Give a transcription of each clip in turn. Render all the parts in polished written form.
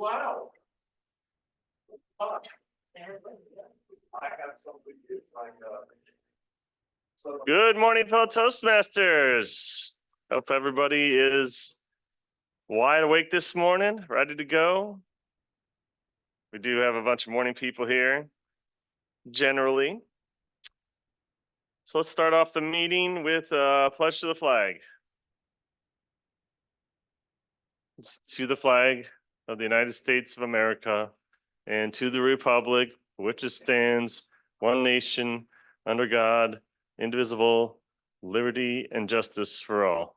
Wow. I have something it's like Good morning, fellow Toastmasters. Hope everybody is wide awake this morning, ready to go. We do have a bunch of morning people here, generally. So let's start off the meeting with a pledge to the flag. To the flag of the United States of America and to the republic for which it stands, one nation, under God, indivisible, liberty and justice for all.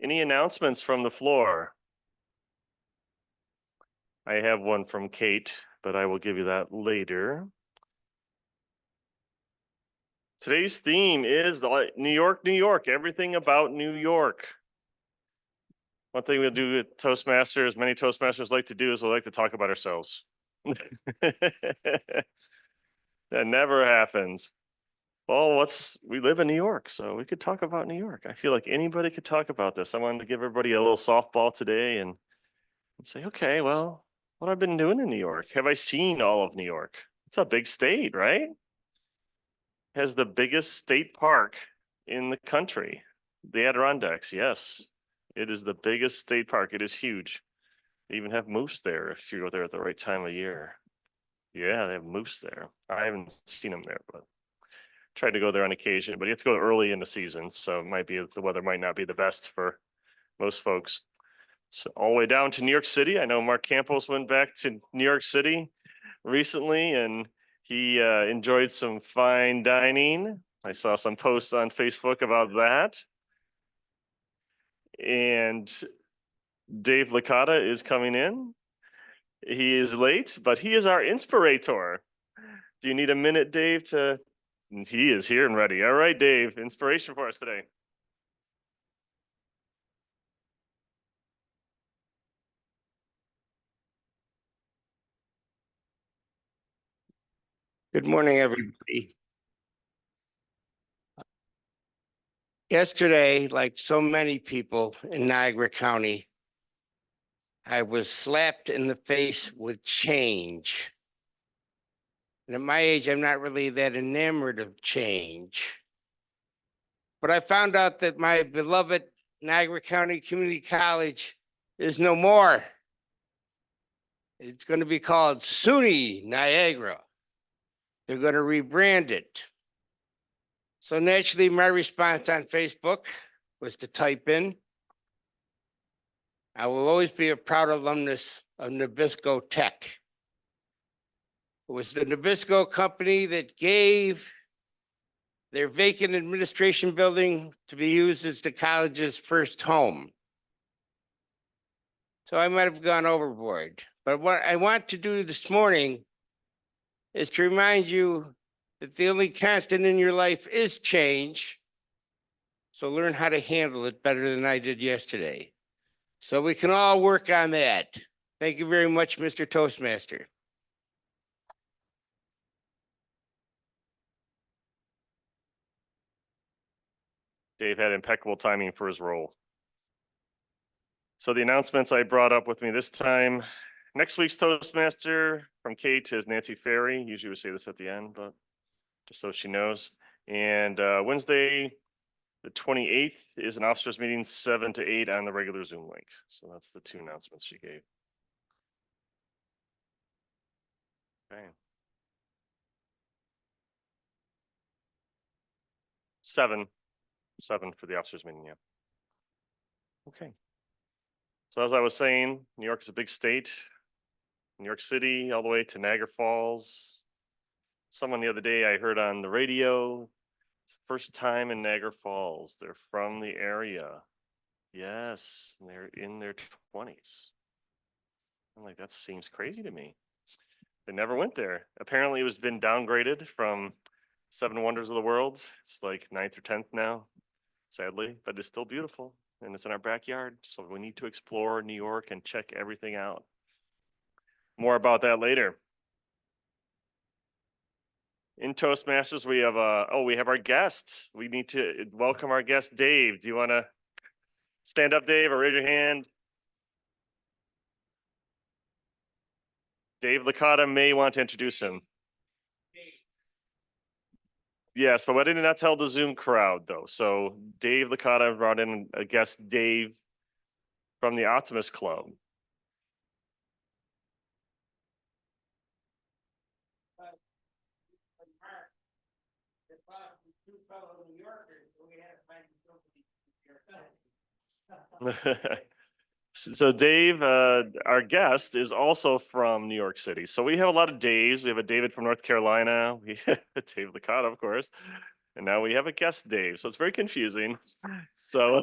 Any announcements from the floor? I have one from Kate, but I will give you that later. Today's theme is New York, New York, everything about New York. One thing we'll do with Toastmasters, many Toastmasters like to do is we like to talk about ourselves. That never happens. Well, we live in New York, so we could talk about New York. I feel like anybody could talk about this. I wanted to give everybody a little softball today and say, okay, well, what I've been doing in New York. Have I seen all of New York? It's a big state, right? It has the biggest state park in the country. The Adirondacks, yes. It is the biggest state park. It is huge. They even have moose there if you go there at the right time of year. Yeah, they have moose there. I haven't seen them there, but tried to go there on occasion, but you have to go early in the season, so it might be the weather might not be the best for most folks. So all the way down to New York City. I know Mark Campos went back to New York City recently, and he enjoyed some fine dining. I saw some posts on Facebook about that. And Dave Licata is coming in. He is late, but he is our inspirator. Do you need a minute, Dave, to He is here and ready. All right, Dave, inspiration for us today. Good morning, everybody. Yesterday, like so many people in Niagara County, I was slapped in the face with change. And at my age, I'm not really that enamored of change. But I found out that my beloved Niagara County Community College is no more. It's going to be called SUNY Niagara. They're going to rebrand it. So naturally, my response on Facebook was to type in, I will always be a proud alumnus of Nabisco Tech. It was the Nabisco company that gave their vacant administration building to be used as the college's first home. So I might have gone overboard. But what I want to do this morning is to remind you that the only constant in your life is change. So learn how to handle it better than I did yesterday. So we can all work on that. Thank you very much, Mr. Toastmaster. Dave had impeccable timing for his role. So the announcements I brought up with me this time, next week's Toastmaster from Kate is Nancy Ferry. Usually we say this at the end, but just so she knows. And Wednesday, the 28th is an officers meeting 7 to 8 on the regular Zoom link. So that's the two announcements she gave. Okay. 7 for the officers meeting, yeah. Okay. So as I was saying, New York is a big state. New York City all the way to Niagara Falls. Someone the other day I heard on the radio, it's the first time in Niagara Falls. They're from the area. Yes, and they're in their 20s. I'm like, that seems crazy to me. They never went there. Apparently it was been downgraded from 7 Wonders of the World. It's like 9th or 10th now, sadly, but it's still beautiful and it's in our backyard. So we need to explore New York and check everything out. More about that later. In Toastmasters, we have we have our guest. We need to welcome our guest, Dave. Do you want to Stand up, Dave, or raise your hand. Dave Licata may want to introduce him. Yes, but I did not tell the Zoom crowd though. So Dave Licata brought in a guest, Dave, from the Optimist Club. So Dave, our guest, is also from New York City. So we have a lot of Daves. We have a David from North Carolina. We have Dave Licata, of course. And now we have a guest Dave. So it's very confusing. So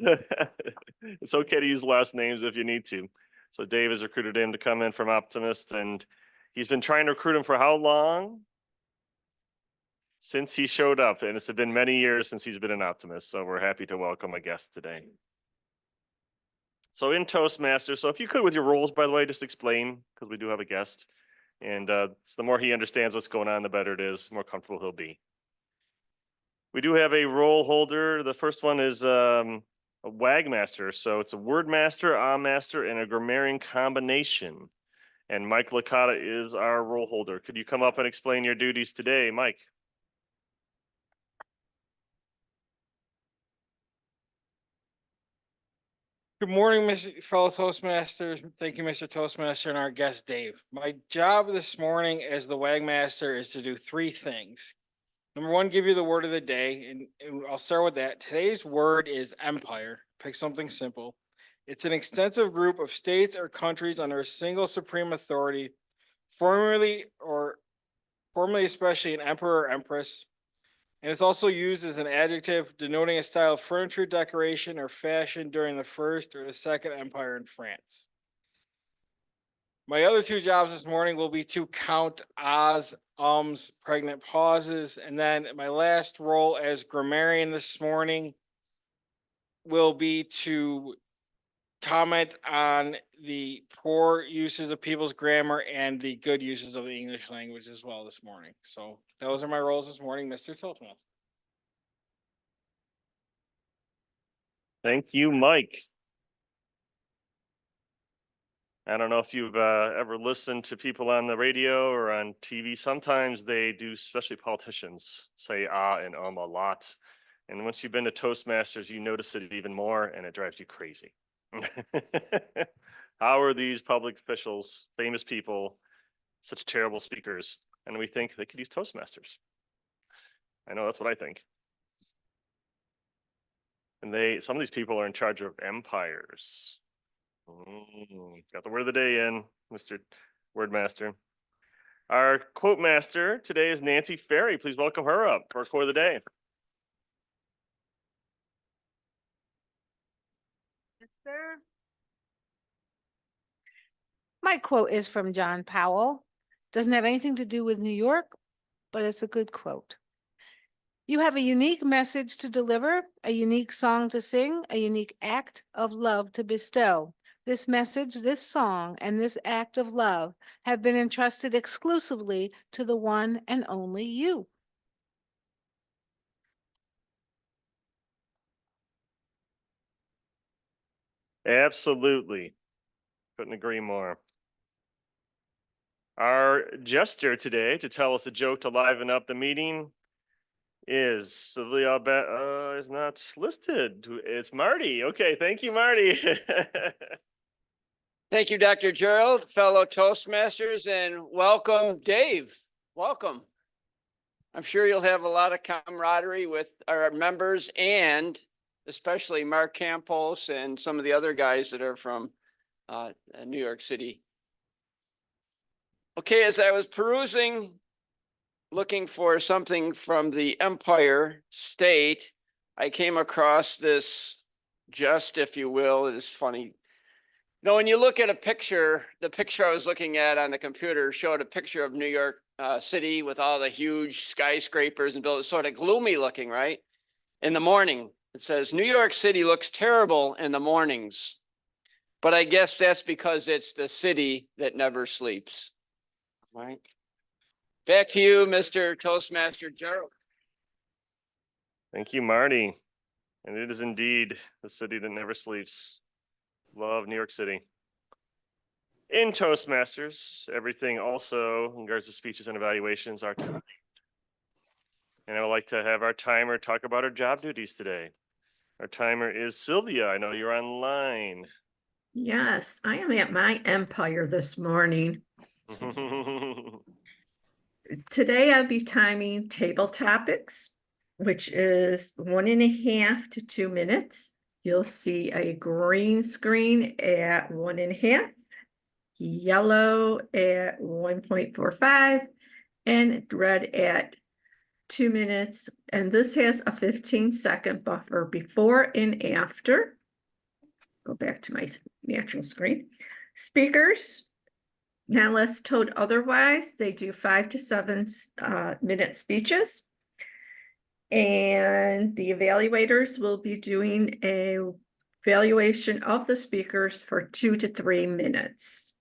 it's okay to use last names if you need to. So Dave has recruited him to come in from Optimist, and he's been trying to recruit him for how long? Since he showed up, and it's been many years since he's been an Optimist. So we're happy to welcome a guest today. So in Toastmasters, so if you could with your roles, by the way, just explain, because we do have a guest. And so the more he understands what's going on, the better it is, the more comfortable he'll be. We do have a role holder. The first one is a WAG master. So it's a word master, master, and a grammarian combination. And Mike Licata is our role holder. Could you come up and explain your duties today, Mike? Good morning, fellow Toastmasters. Thank you, Mr. Toastmaster, and our guest, Dave. My job this morning as the WAG Master is to do three things. Number one, give you the word of the day, and I'll start with that. Today's word is empire. Pick something simple. It's an extensive group of states or countries under a single supreme authority, formerly especially an emperor or empress. And it's also used as an adjective denoting a style of furniture, decoration, or fashion during the First or the Second Empire in France. My other two jobs this morning will be to count ahs, ums, pregnant pauses, and then my last role as grammarian this morning will be to comment on the poor uses of people's grammar and the good uses of the English language as well this morning. So those are my roles this morning, Mr. Toastmaster. Thank you, Mike. I don't know if you've ever listened to people on the radio or on TV. Sometimes they do, especially politicians, say and a lot. And once you've been to Toastmasters, you notice it even more, and it drives you crazy. How are these public officials, famous people, such terrible speakers? And we think they could use Toastmasters. I know that's what I think. And some of these people are in charge of empires. Got the word of the day in, Mr. Wordmaster. Our quote master today is Nancy Ferry. Please welcome her up for our quote of the day. Yes, sir. My quote is from John Powell. Doesn't have anything to do with New York, but it's a good quote. You have a unique message to deliver, a unique song to sing, a unique act of love to bestow. This message, this song, and this act of love have been entrusted exclusively to the one and only you. Absolutely. Couldn't agree more. Our jester today to tell us a joke to liven up the meeting is Sylvia is not listed. It's Marty. Okay, thank you, Marty. Thank you, Dr. Gerald, fellow Toastmasters, and welcome, Dave. Welcome. I'm sure you'll have a lot of camaraderie with our members and especially Mark Campos and some of the other guys that are from New York City. Okay, as I was perusing, looking for something from the Empire State, I came across this, just if you will, is funny. You know, when you look at a picture, the picture I was looking at on the computer showed a picture of New York City with all the huge skyscrapers and buildings, sort of gloomy looking, right? In the morning, it says, New York City looks terrible in the mornings. But I guess that's because it's the city that never sleeps, right? Back to you, Mr. Toastmaster Gerald. Thank you, Marty. And it is indeed the city that never sleeps. Love New York City. In Toastmasters, everything also in regards to speeches and evaluations are timed. And I would like to have our timer talk about our job duties today. Our timer is Sylvia. I know you're online. Yes, I am at my empire this morning. Today I'll be timing table topics, which is 1.5 to 2 minutes. You'll see a green screen at 1.5, yellow at 1.45, and red at 2 minutes. And this has a 15-second buffer before and after. Go back to my natural screen. Speakers, now unless told otherwise, they do 5 to 7 minute speeches. And the evaluators will be doing a evaluation of the speakers for 2 to 3 minutes.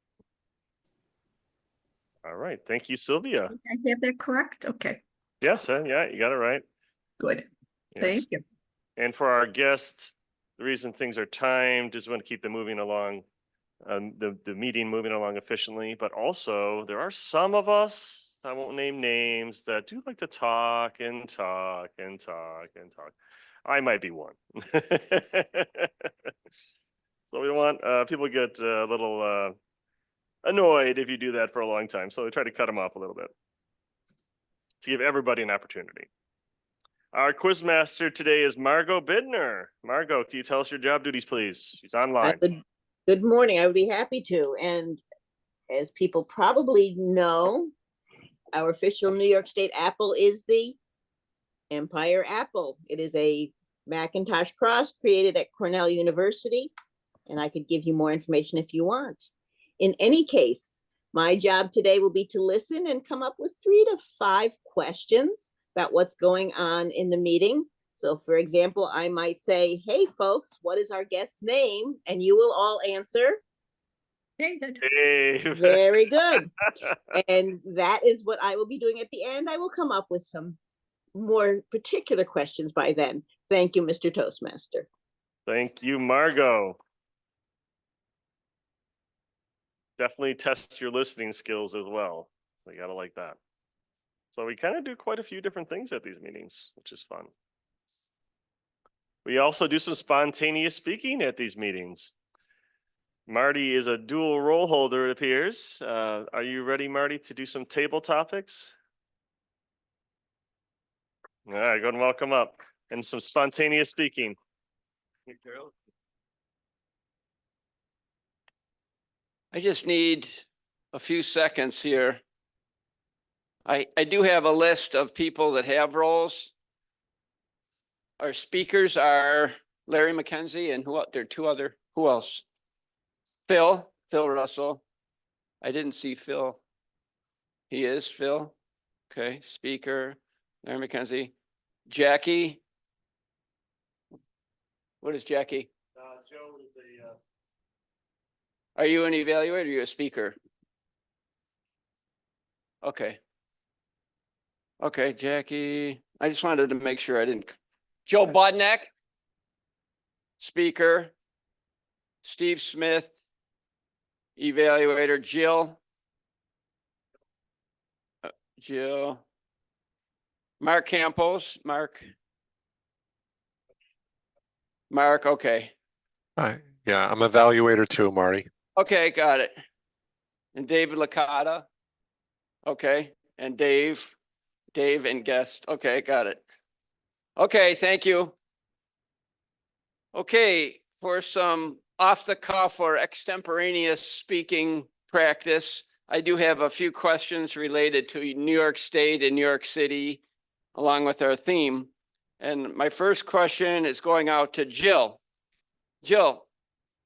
All right. Thank you, Sylvia. Did I have that correct? Okay, Yes, yeah, you got it right. good. Yes. Thank you. And for our guests, the reason things are timed is we want to keep them moving along, the meeting moving along efficiently. But also, there are some of us, I won't name names, that do like to talk and talk and talk and talk. I might be one. So we want people get a little annoyed if you do that for a long time. So we try to cut them off a little bit to give everybody an opportunity. Our quiz master today is Margot Bidner. Margot, can you tell us your job duties, please? She's online. Good morning. I would be happy to. And as people probably know, our official New York State apple is the Empire apple. It is a Macintosh cross created at Cornell University, and I could give you more information if you want. In any case, my job today will be to listen and come up with 3 to 5 questions about what's going on in the meeting. So for example, I might say, hey folks, what is our guest's name? And you will all answer. David. Dave. Very good. And that is what I will be doing at the end. I will come up with some more particular questions by then. Thank you, Mr. Toastmaster. Thank you, Margot. Definitely test your listening skills as well. So you gotta like that. So we kind of do quite a few different things at these meetings, which is fun. We also do some spontaneous speaking at these meetings. Marty is a dual role holder, it appears. Are you ready, Marty, to do some table topics? All right, go and welcome up. And some spontaneous speaking. I just need a few seconds here. I do have a list of people that have roles. Our speakers are Larry McKenzie and there are 2 other, who else? Phil Russell. I didn't see Phil. He is Phil. Okay, speaker, Larry McKenzie. Jackie. What is Jackie? Joe is Are you an evaluator or are you a speaker? Okay. Okay, Jackie. I just wanted to make sure I didn't. Joe Bodnack, speaker. Steve Smith, evaluator. Jill. Jill. Mark Campos. Mark, okay. Yeah, I'm evaluator too, Marty. Okay, got it. And David Licata. Okay, and Dave and guest. Okay, got it. Okay, thank you. Okay, for some off the cuff or extemporaneous speaking practice, I do have a few questions related to New York State and New York City, along with our theme. And my first question is going out to Jill. Jill,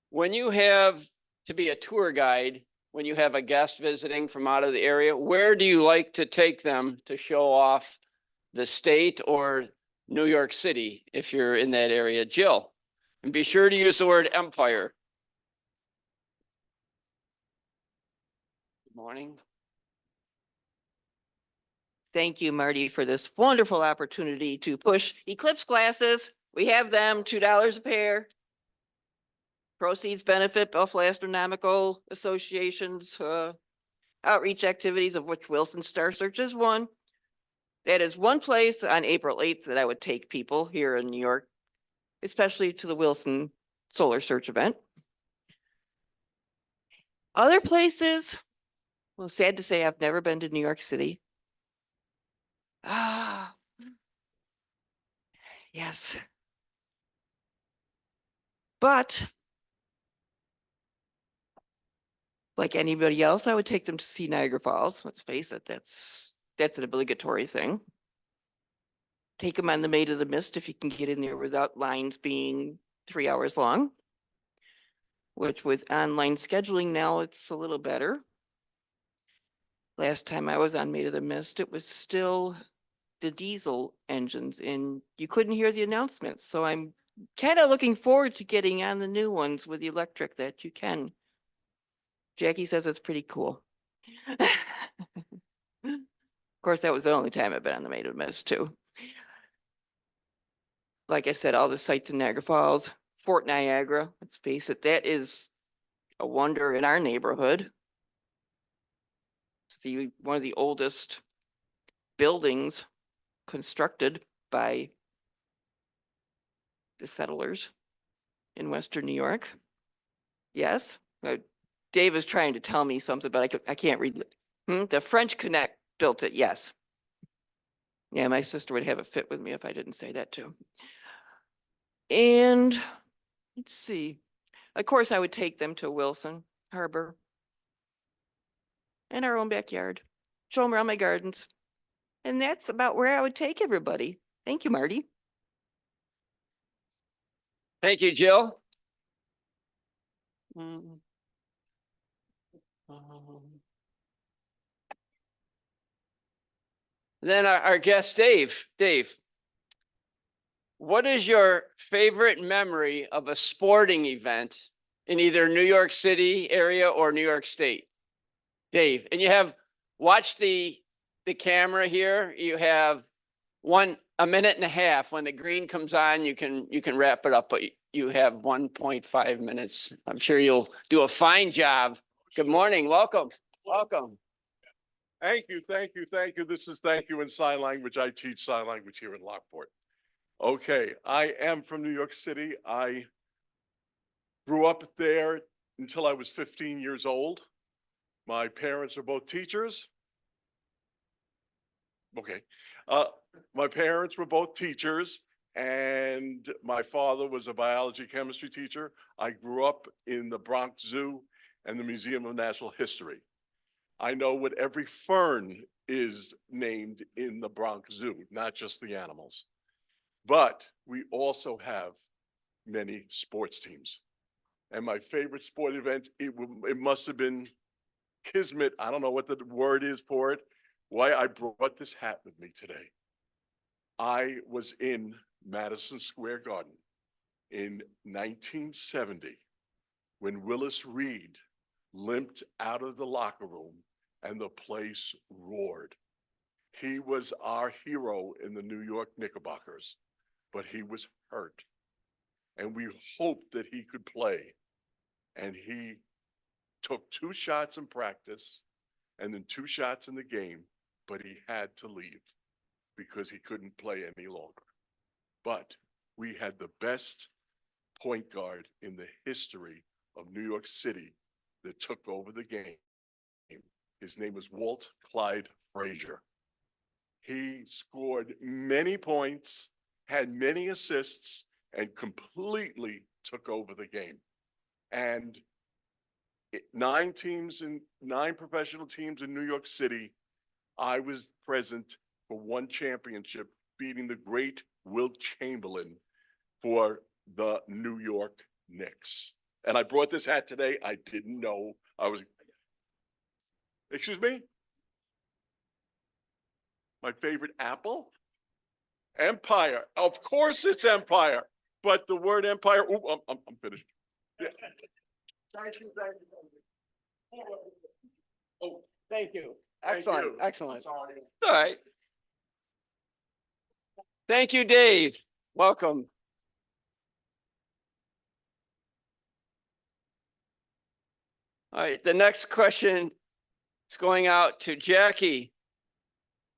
when you have to be a tour guide, when you have a guest visiting from out of the area, where do you like to take them to show off the state or New York City if you're in that area? Jill, and be sure to use the word empire. Good morning. Thank you, Marty, for this wonderful opportunity to push eclipse glasses We have them $2 a pair. Proceeds benefit Buffalo Astronomical Association's outreach activities, of which Wilson Star Search is one. That is one place on April 8th that I would take people here in New York, especially to the Wilson Solar Search event. Other places, well, sad to say, I've never been to New York City. Ah, yes. But like anybody else, I would take them to see Niagara Falls. Let's face it, that's an obligatory thing. Take them on the Maid of the Mist if you can get in there without lines being 3 hours long, which with online scheduling now, it's a little better. Last time I was on Maid of the Mist, it was still the diesel engines and you couldn't hear the announcements. So I'm kind of looking forward to getting on the new ones with the electric that you can. Jackie says it's pretty cool. Of course, that was the only time I've been on the Maid of the Mist too. Like I said, all the sites in Niagara Falls, Fort Niagara, let's face it, that is a wonder in our neighborhood. It's one of the oldest buildings constructed by the settlers in Western New York. Yes, Dave is trying to tell me something, but I can't read it. The French Connect built it, yes. Yeah, my sister would have a fit with me if I didn't say that too. And let's see. Of course, I would take them to Wilson Harbor and our own backyard. Show them around my gardens. And that's about where I would take everybody. Thank you, Marty. Thank you, Jill. Then our guest, Dave. Dave, what is your favorite memory of a sporting event in either New York City area or New York State? Dave, and you have, watch the camera here. You have a minute and a half. When the green comes on, you can wrap it up, but you have 1.5 minutes. I'm sure you'll do a fine job. Good morning. Welcome. Welcome. Thank you, thank you, thank you. This is thank you in sign language. I teach sign language here in Lockport. Okay, I am from New York City. I grew up there until I was 15 years old. My parents are both teachers. Okay, my parents were both teachers and my father was a biology chemistry teacher. I grew up in the Bronx Zoo and the Museum of Natural History. I know what every fern is named in the Bronx Zoo, not just the animals. But we also have many sports teams. And my favorite sport event, it must have been kismet. I don't know what the word is for it. Why I brought this hat with me today. I was in Madison Square Garden in 1970 when Willis Reed limped out of the locker room and the place roared. He was our hero in the New York Knickerbockers, but he was hurt. And we hoped that he could play. And he took 2 shots in practice and then 2 shots in the game, but he had to leave because he couldn't play any longer. But we had the best point guard in the history of New York City that took over the game. His name was Walt Clyde Frazier. He scored many points, had many assists, and completely took over the game. And 9 professional teams in New York City, I was present for 1 championship, beating the great Wilt Chamberlain for the New York Knicks. And I brought this hat today. I didn't know I was. Excuse me? My favorite apple? Empire. Of course it's Empire. But the word empire, I'm finished. Yeah. Thank you. Oh, Thank you. thank Excellent. you. Excellent. Sorry. All right. Thank you, Dave. Welcome. All right, the next question is going out to Jackie.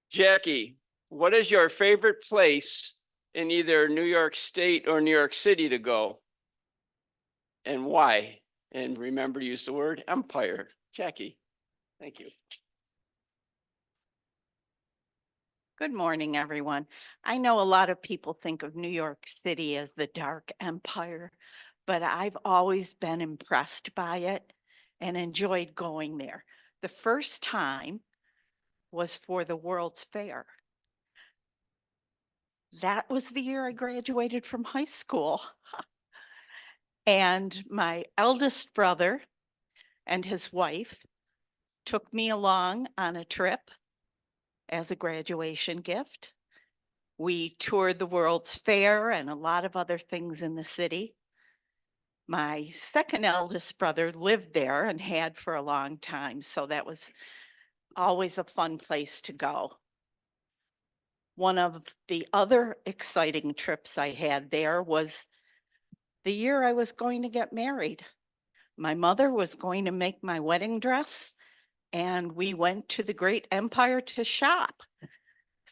Jackie, what is your favorite place in either New York State or New York City to go? And why? And remember to use the word empire. Jackie, thank you. Good morning, everyone. I know a lot of people think of New York City as the dark empire, but I've always been impressed by it and enjoyed going there. The first time was for the World's Fair. That was the year I graduated from high school. And my eldest brother and his wife took me along on a trip as a graduation gift. We toured the World's Fair and a lot of other things in the city. My second eldest brother lived there and had for a long time, so that was always a fun place to go. One of the other exciting trips I had there was the year I was going to get married. My mother was going to make my wedding dress, and we went to the Great Empire to shop.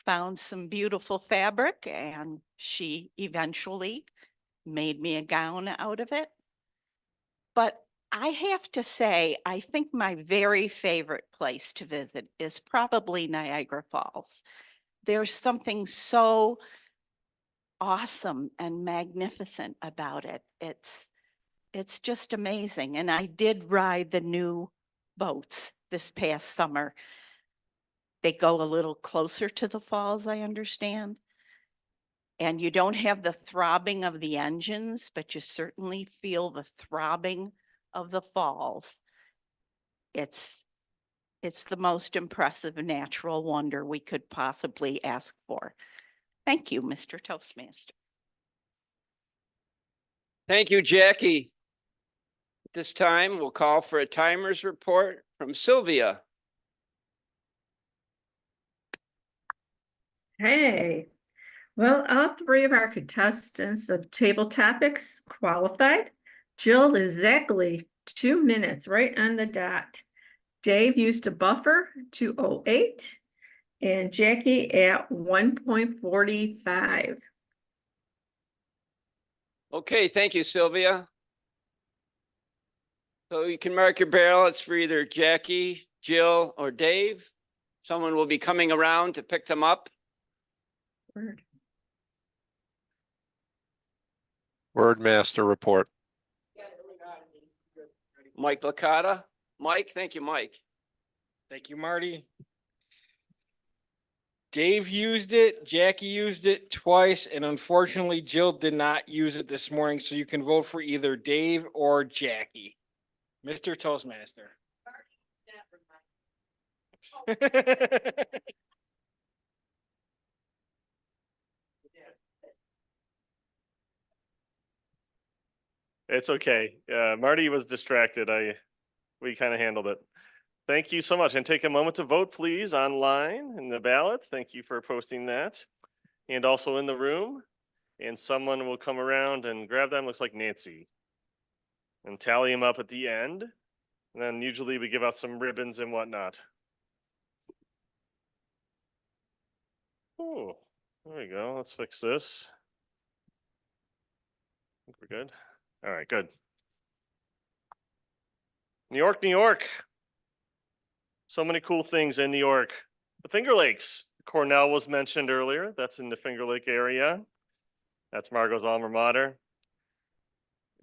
Found some beautiful fabric, and she eventually made me a gown out of it. But I have to say, I think my very favorite place to visit is probably Niagara Falls. There's something so awesome and magnificent about it. It's just amazing. And I did ride the new boats this past summer. They go a little closer to the falls, I understand. And you don't have the throbbing of the engines, but you certainly feel the throbbing of the falls. It's the most impressive natural wonder we could possibly ask for. Thank you, Mr. Toastmaster. Thank you, Jackie. At this time, we'll call for a timers report from Sylvia. Hey, well, all three of our contestants of table topics qualified. Jill exactly 2 minutes, right on the dot. Dave used a buffer 2:08 and Jackie at 1:45. Okay, thank you, Sylvia. So you can mark your ballots for either Jackie, Jill, or Dave. Someone will be coming around to pick them up. Word. Word master report. Mike Licata. Mike, thank you, Mike. Thank you, Marty. Dave used it, Jackie used it twice, and unfortunately Jill did not use it this morning, so you can vote for either Dave or Jackie. Mr. Toastmaster. It's okay. Marty was distracted. We kind of handled it. Thank you so much. And take a moment to vote, please, online in the ballot. Thank you for posting that. And also in the room. And someone will come around and grab them. Looks like Nancy. And tally them up at the end. And then usually we give out some ribbons and whatnot. Oh, there we go. Let's fix this. I think we're good. All right, good. New York, New York. So many cool things in New York. The Finger Lakes. Cornell was mentioned earlier. That's in the Finger Lake area. That's Margot's alma mater.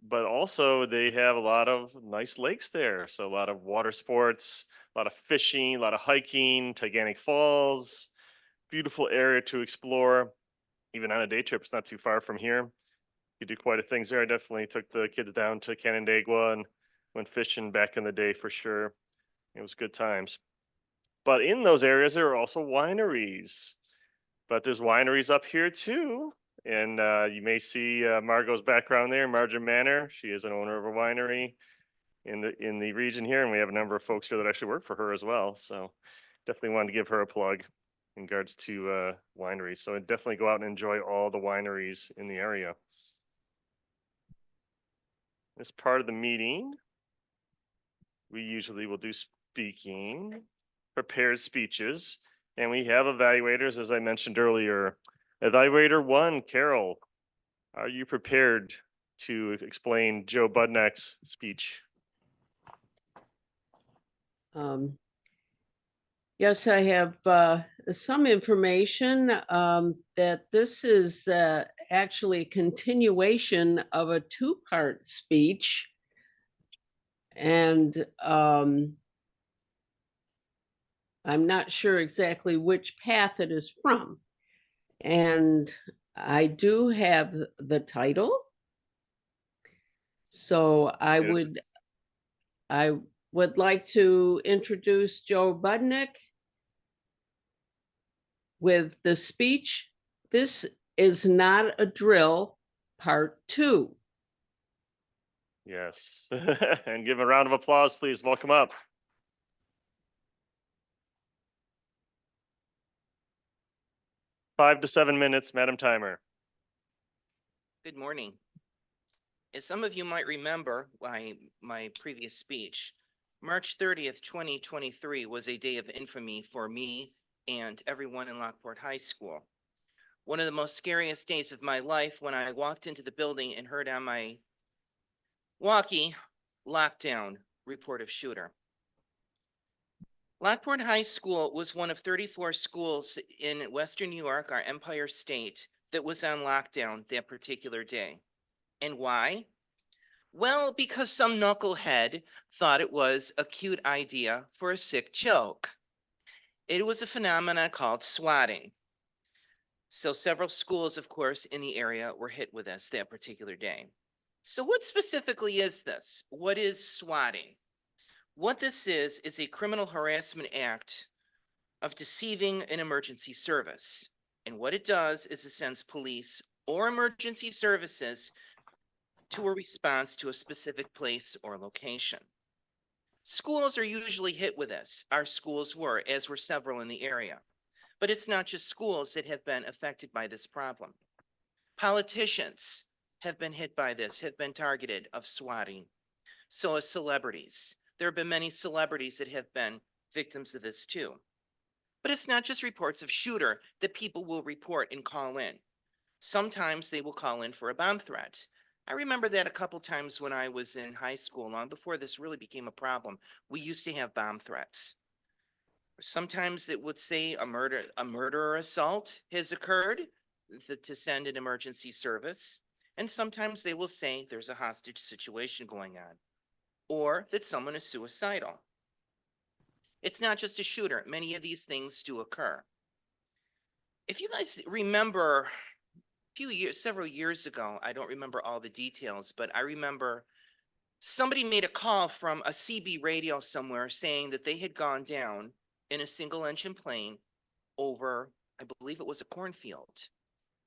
But also they have a lot of nice lakes there. So a lot of water sports, a lot of fishing, a lot of hiking, Titanic Falls, beautiful area to explore. Even on a day trip, it's not too far from here. You do quite a things there. I definitely took the kids down to Canandaigua and went fishing back in the day for sure. It was good times. But in those areas, there are also wineries. But there's wineries up here too. And you may see Margot's background there, Margin Manor. She is an owner of a winery in the region here. And we have a number of folks here that actually work for her as well. So definitely wanted to give her a plug in regards to wineries. So definitely go out and enjoy all the wineries in the area. This part of the meeting, we usually will do speaking, prepared speeches, and we have evaluators, as I mentioned earlier. Evaluator one, Carol, are you prepared to explain Joe Budnick's speech? Yes, I have some information that this is actually a continuation of a two-part speech. And I'm not sure exactly which path it is from. And I do have the title. So I would like to introduce Joe Budnick with the speech. This is not a drill, part 2. Yes, and give a round of applause, please. Welcome up. Five to 7 minutes, Madam Timer. Good morning. As some of you might remember, my previous speech, March 30th, 2023 was a day of infamy for me and everyone in Lockport High School. One of the most scariest days of my life when I walked into the building and heard on my walkie, lockdown, report of shooter. Lockport High School was one of 34 schools in Western New York, our Empire State, that was on lockdown that particular day. And why? Well, because some knucklehead thought it was a cute idea for a sick joke. It was a phenomenon called swatting. So several schools, of course, in the area were hit with this that particular day. So what specifically is this? What is swatting? What this is a criminal harassment act of deceiving an emergency service. And what it does is it sends police or emergency services to a response to a specific place or location. Schools are usually hit with this. Our schools were, as were several in the area. But it's not just schools that have been affected by this problem. Politicians have been hit by this, have been targeted of swatting. So as celebrities. There have been many celebrities that have been victims of this too. But it's not just reports of shooter that people will report and call in. Sometimes they will call in for a bomb threat. I remember that a couple times when I was in high school, long before this really became a problem. We used to have bomb threats. Sometimes it would say a murder or assault has occurred to send an emergency service. And sometimes they will say there's a hostage situation going on, or that someone is suicidal. It's not just a shooter. Many of these things do occur. If you guys remember several years ago, I don't remember all the details, but I remember somebody made a call from a CB radio somewhere saying that they had gone down in a single engine plane over, I believe it was a cornfield.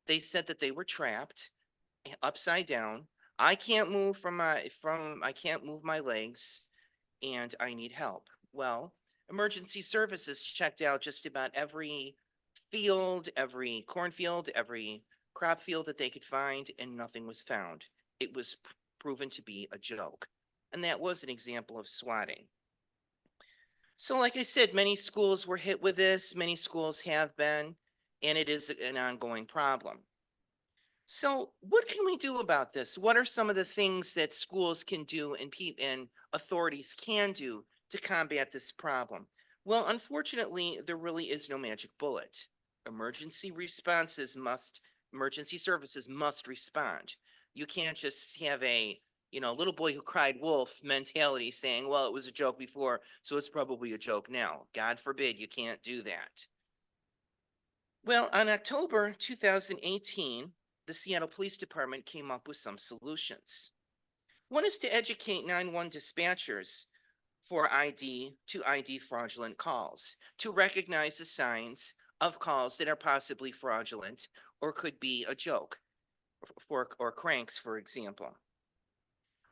They said that they were trapped upside down. I can't move I can't move my legs and I need help. Well, emergency services checked out just about every field, every cornfield, every crop field that they could find, and nothing was found. It was proven to be a joke. And that was an example of swatting. So like I said, many schools were hit with this, many schools have been, and it is an ongoing problem. So what can we do about this? What are some of the things that schools can do and authorities can do to combat this problem? Well, unfortunately, there really is no magic bullet. Emergency services must respond. You can't just have a little boy who cried wolf mentality saying, well, it was a joke before, so it's probably a joke now. God forbid you can't do that. Well, on October 2018, the Seattle Police Department came up with some solutions. One is to educate 911 dispatchers for ID fraudulent calls, to recognize the signs of calls that are possibly fraudulent or could be a joke, or cranks, for example.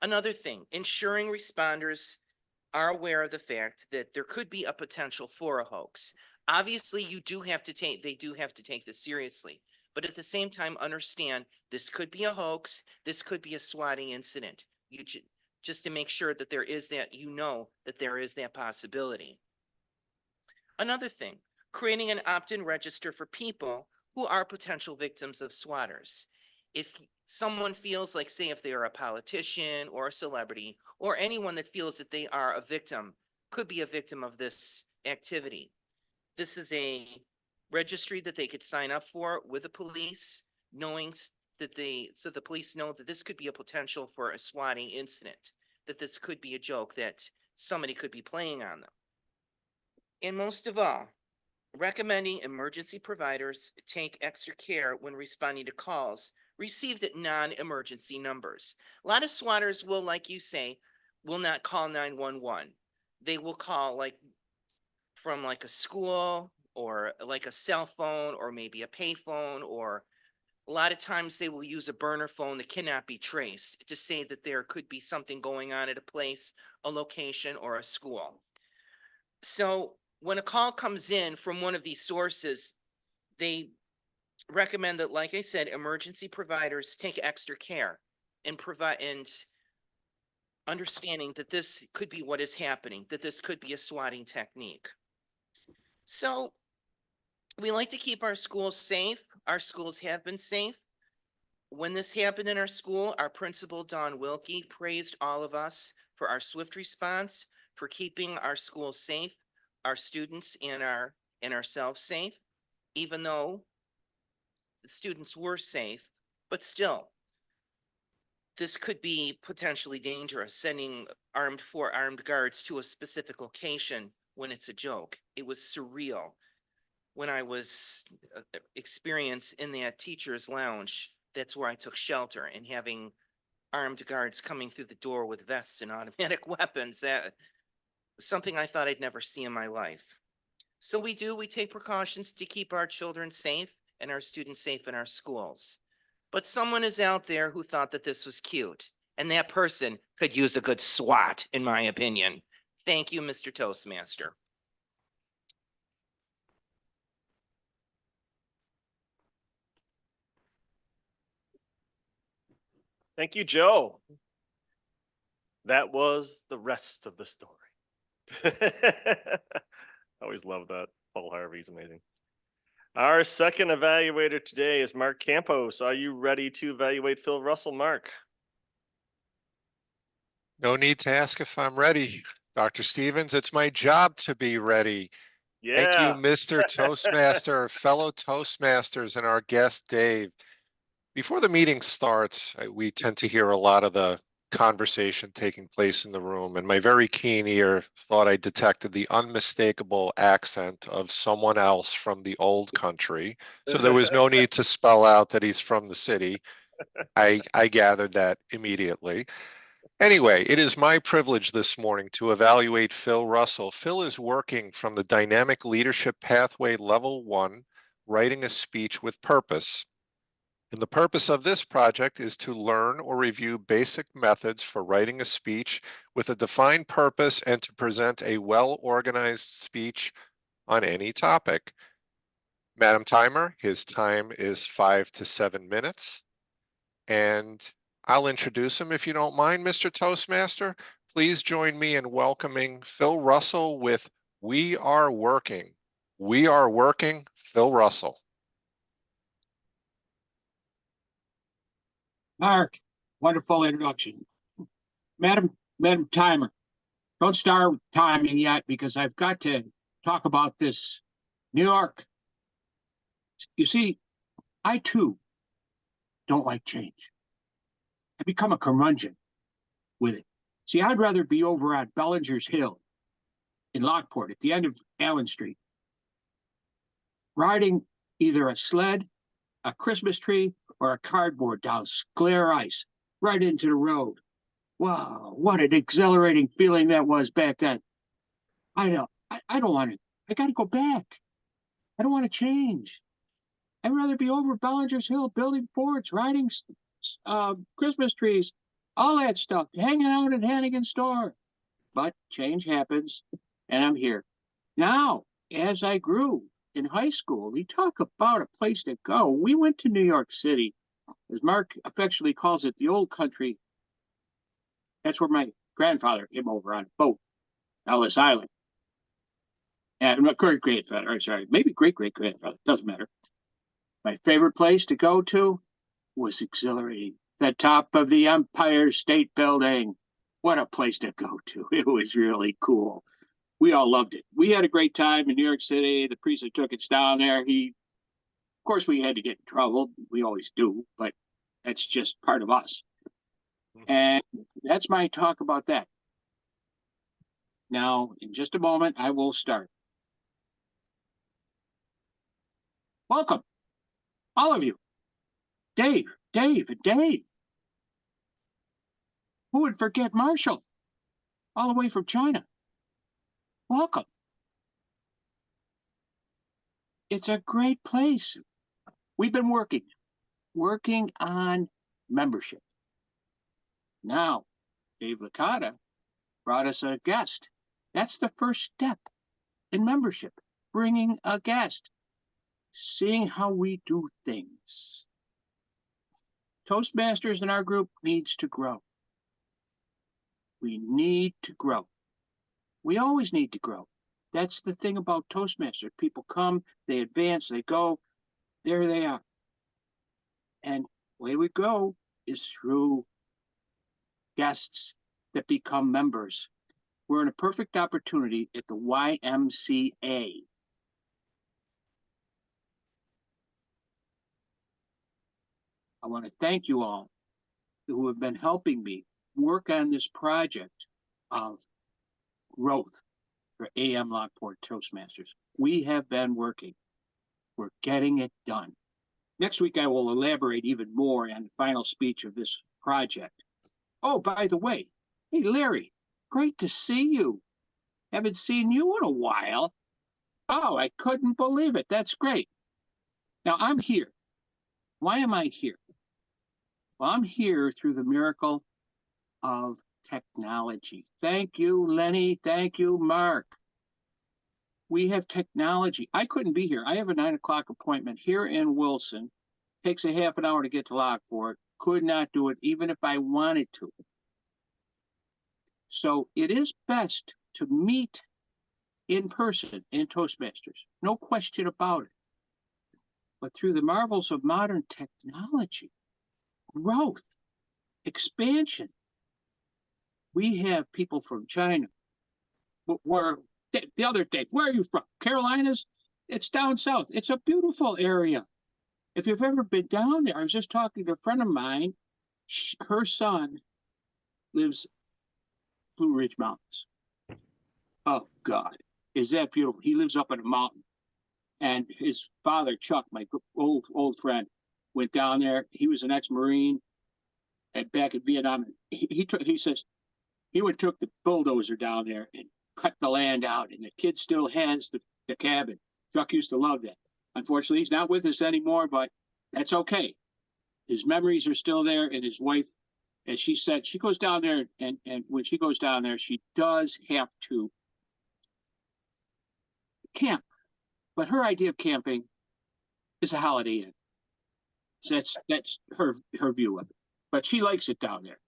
Another thing, ensuring responders are aware of the fact that there could be a potential for a hoax. Obviously, they do have to take this seriously, but at the same time, understand this could be a hoax, this could be a swatting incident. You just to make sure that there is that, that there is that possibility. Another thing, creating an opt-in register for people who are potential victims of swatters. If someone feels like, say, if they are a politician or a celebrity or anyone that feels that they are a victim, could be a victim of this activity. This is a registry that they could sign up for with the police, knowing that so the police know that this could be a potential for a swatting incident, that this could be a joke that somebody could be playing on them. And most of all, recommending emergency providers take extra care when responding to calls received at non-emergency numbers. A lot of swatters will, like you say, will not call 911. They will call from a school or like a cell phone or maybe a payphone, or a lot of times they will use a burner phone that cannot be traced to say that there could be something going on at a place, a location, or a school. So when a call comes in from one of these sources, they recommend that, like I said, emergency providers take extra care and understanding that this could be what is happening, that this could be a swatting technique. So we like to keep our schools safe. Our schools have been safe. When this happened in our school, our principal, Don Wilkie, praised all of us for our swift response, for keeping our schools safe, our students and ourselves safe, even though the students were safe, but still, this could be potentially dangerous, sending armed guards to a specific location when it's a joke. It was surreal when I was experienced in that teacher's lounge. That's where I took shelter, and having armed guards coming through the door with vests and automatic weapons, that was something I thought I'd never see in my life. So we take precautions to keep our children safe and our students safe in our schools. But someone is out there who thought that this was cute, and that person could use a good swat, in my opinion. Thank you, Mr. Toastmaster. Thank you, Joe. That was the rest of the story. I always love that. Paul Harvey's amazing. Our second evaluator today is Mark Campos. Are you ready to evaluate Phil Russell, Mark? No need to ask if I'm ready. Dr. Stevens, it's my job to be ready. Thank you, Yeah. Mr. Toastmaster, fellow Toastmasters, and our guest, Dave. Before the meeting starts, we tend to hear a lot of the conversation taking place in the room, and my very keen ear thought I detected the unmistakable accent of someone else from the old country. So there was no need to spell out that he's from the city. I gathered that immediately. Anyway, it is my privilege this morning to evaluate Phil Russell. Phil is working from the Dynamic Leadership Pathway Level 1, Writing a Speech with Purpose. And the purpose of this project is to learn or review basic methods for writing a speech with a defined purpose and to present a well-organized speech on any topic. Madam Timer, his time is 5 to 7 minutes. And I'll introduce him if you don't mind, Mr. Toastmaster. Please join me in welcoming Phil Russell with "We Are Working." We are working, Phil Russell. Mark, wonderful introduction. Madam Timer, don't start with timing yet because I've got to talk about this New York. You see, I too don't like change. I become a curmudgeon with it. See, I'd rather be over at Bellinger's Hill in Lockport at the end of Allen Street, riding either a sled, a Christmas tree, or a cardboard down clear ice right into the road. Wow, what an exhilarating feeling that was back then. I don't want to. I got to go back. I don't want to change. I'd rather be over Bellinger's Hill building forts, riding Christmas trees, all that stuff, hanging out at Hannigan's store. But change happens, and I'm here. Now, as I grew in high school, we talk about a place to go. We went to New York City, as Mark affectionately calls it, the old country. That's where my grandfather came over on a boat, Ellis Island. And my great grandfather, or sorry, maybe great great grandfather, doesn't matter. My favorite place to go to was exhilarating. The top of the Empire State Building. What a place to go to. It was really cool. We all loved it. We had a great time in New York City. The priest that took us down there, of course, we had to get in trouble. We always do, but that's just part of us. And that's my talk about that. Now, in just a moment, I will start. Welcome, all of you. Dave, and Dave. Who would forget Marshall? All the way from China. Welcome. It's a great place. We've been working on membership. Now, Dave Licata brought us a guest. That's the first step in membership, bringing a guest, seeing how we do things. Toastmasters in our group needs to grow. We need to grow. We always need to grow. That's the thing about Toastmasters. People come, they advance, they go, there they are. And the way we go is through guests that become members. We're in a perfect opportunity at the YMCA. I want to thank you all who have been helping me work on this project of growth for AM Lockport Toastmasters. We have been working. We're getting it done. Next week, I will elaborate even more on the final speech of this project. Oh, by the way, hey, Larry, great to see you. Haven't seen you in a while. Oh, I couldn't believe it. That's great. Now, I'm here. Why am I here? Well, I'm here through the miracle of technology. Thank you, Lenny. Thank you, Mark. We have technology. I couldn't be here. I have a 9 o'clock appointment here in Wilson. Takes a half an hour to get to Lockport. Could not do it even if I wanted to. So it is best to meet in person in Toastmasters. No question about it. But through the marvels of modern technology, growth, expansion, we have people from China. Where the other day, where are you from? Carolinas? It's down south. It's a beautiful area. If you've ever been down there, I was just talking to a friend of mine. Her son lives Blue Ridge Mountains. Oh God, is that beautiful? He lives up in a mountain, and his father, Chuck, my old friend, went down there. He was an ex-Marine, back in Vietnam. He says he took the bulldozer down there and cut the land out, and the kid still has the cabin. Chuck used to love that. Unfortunately, he's not with us anymore, but that's okay. His memories are still there, and his wife, as she said, she goes down there, and when she goes down there, she does have to camp. But her idea of camping is a Holiday Inn. So that's her view of it. But she likes it down there.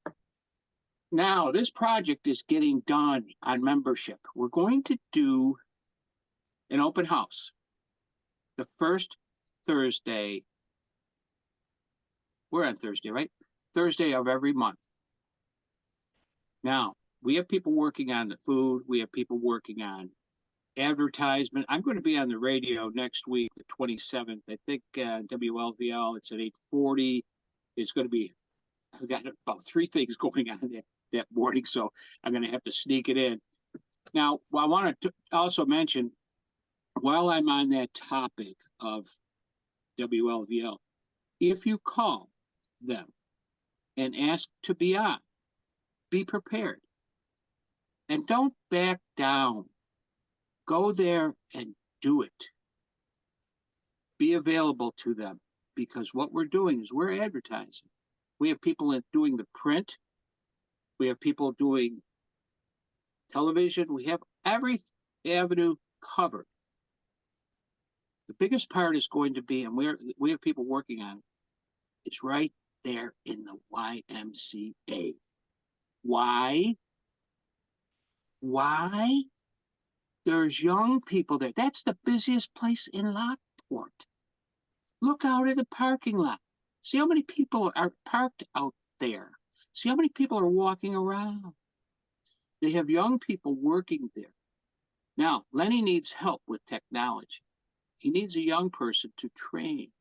Now, this project is getting done on membership. We're going to do an open house the first Thursday. We're on Thursday, right? Thursday of every month. Now, we have people working on the food. We have people working on advertisement. I'm going to be on the radio next week, the 27th. I think WLVL, it's at 8:40. It's going to be, I've got about 3 things going on that morning, so I'm going to have to sneak it in. Now, I want to also mention, while I'm on that topic of WLVL, if you call them and ask to be on, be prepared. And don't back down. Go there and do it. Be available to them, because what we're doing is we're advertising. We have people doing the print. We have people doing television. We have every avenue covered. The biggest part is going to be, and we have people working on it, it's right there in the YMCA. Why? Why? There's young people there. That's the busiest place in Lockport. Look out at the parking lot. See how many people are parked out there. See how many people are walking around. They have young people working there. Now, Lenny needs help with technology. He needs a young person to train.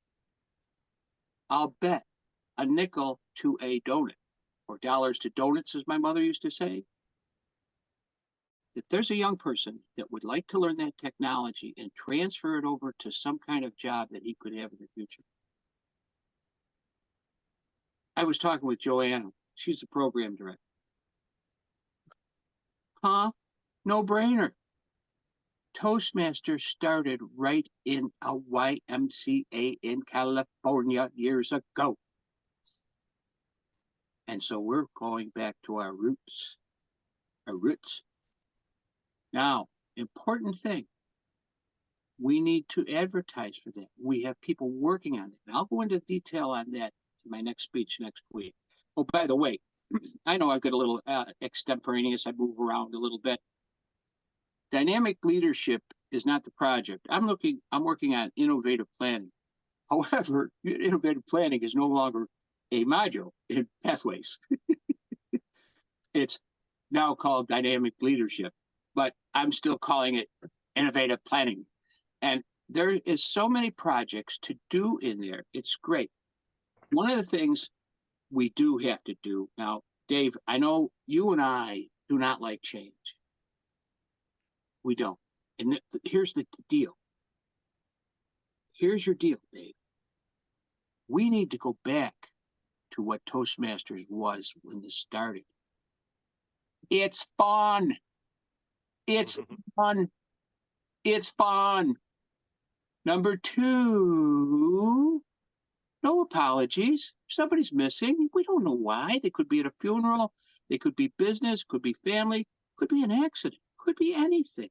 I'll bet a nickel to a donut, or dollars to donuts, as my mother used to say. If there's a young person that would like to learn that technology and transfer it over to some kind of job that he could have in the future. I was talking with Joanna. She's the program director. Huh? No brainer. Toastmasters started right in a YMCA in California years ago. And so we're going back to our roots. Our roots. Now, important thing. We need to advertise for that. We have people working on it. And I'll go into detail on that in my next speech next week. Oh, by the way, I know I've got a little extemporaneous. I move around a little bit. Dynamic leadership is not the project. I'm working on innovative planning. However, innovative planning is no longer a module in Pathways. It's now called dynamic leadership, but I'm still calling it innovative planning. And there is so many projects to do in there. It's great. One of the things we do have to do now, Dave, I know you and I do not like change. We don't. And here's the deal. Here's your deal, Dave. We need to go back to what Toastmasters was when this started. It's fun. It's fun. It's fun. Number two, no apologies. If somebody's missing, we don't know why. They could be at a funeral. They could be business, could be family, could be an accident, could be anything.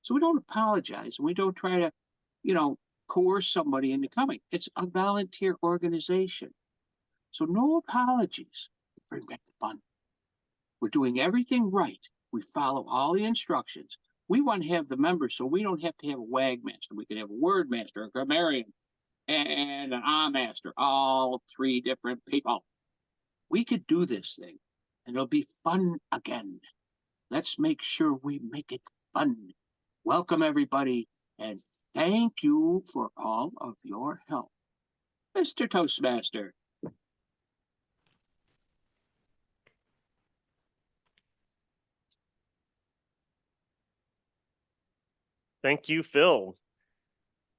So we don't apologize and we don't try to, coerce somebody into coming. It's a volunteer organization. So no apologies. Bring back the fun. We're doing everything right. We follow all the instructions. We want to have the members so we don't have to have a WAG master. We can have a word master, a grammarian, and an master, all three different people. We could do this thing and it'll be fun again. Let's make sure we make it fun. Welcome everybody and thank you for all of your help. Mr. Toastmaster. Thank you, Phil.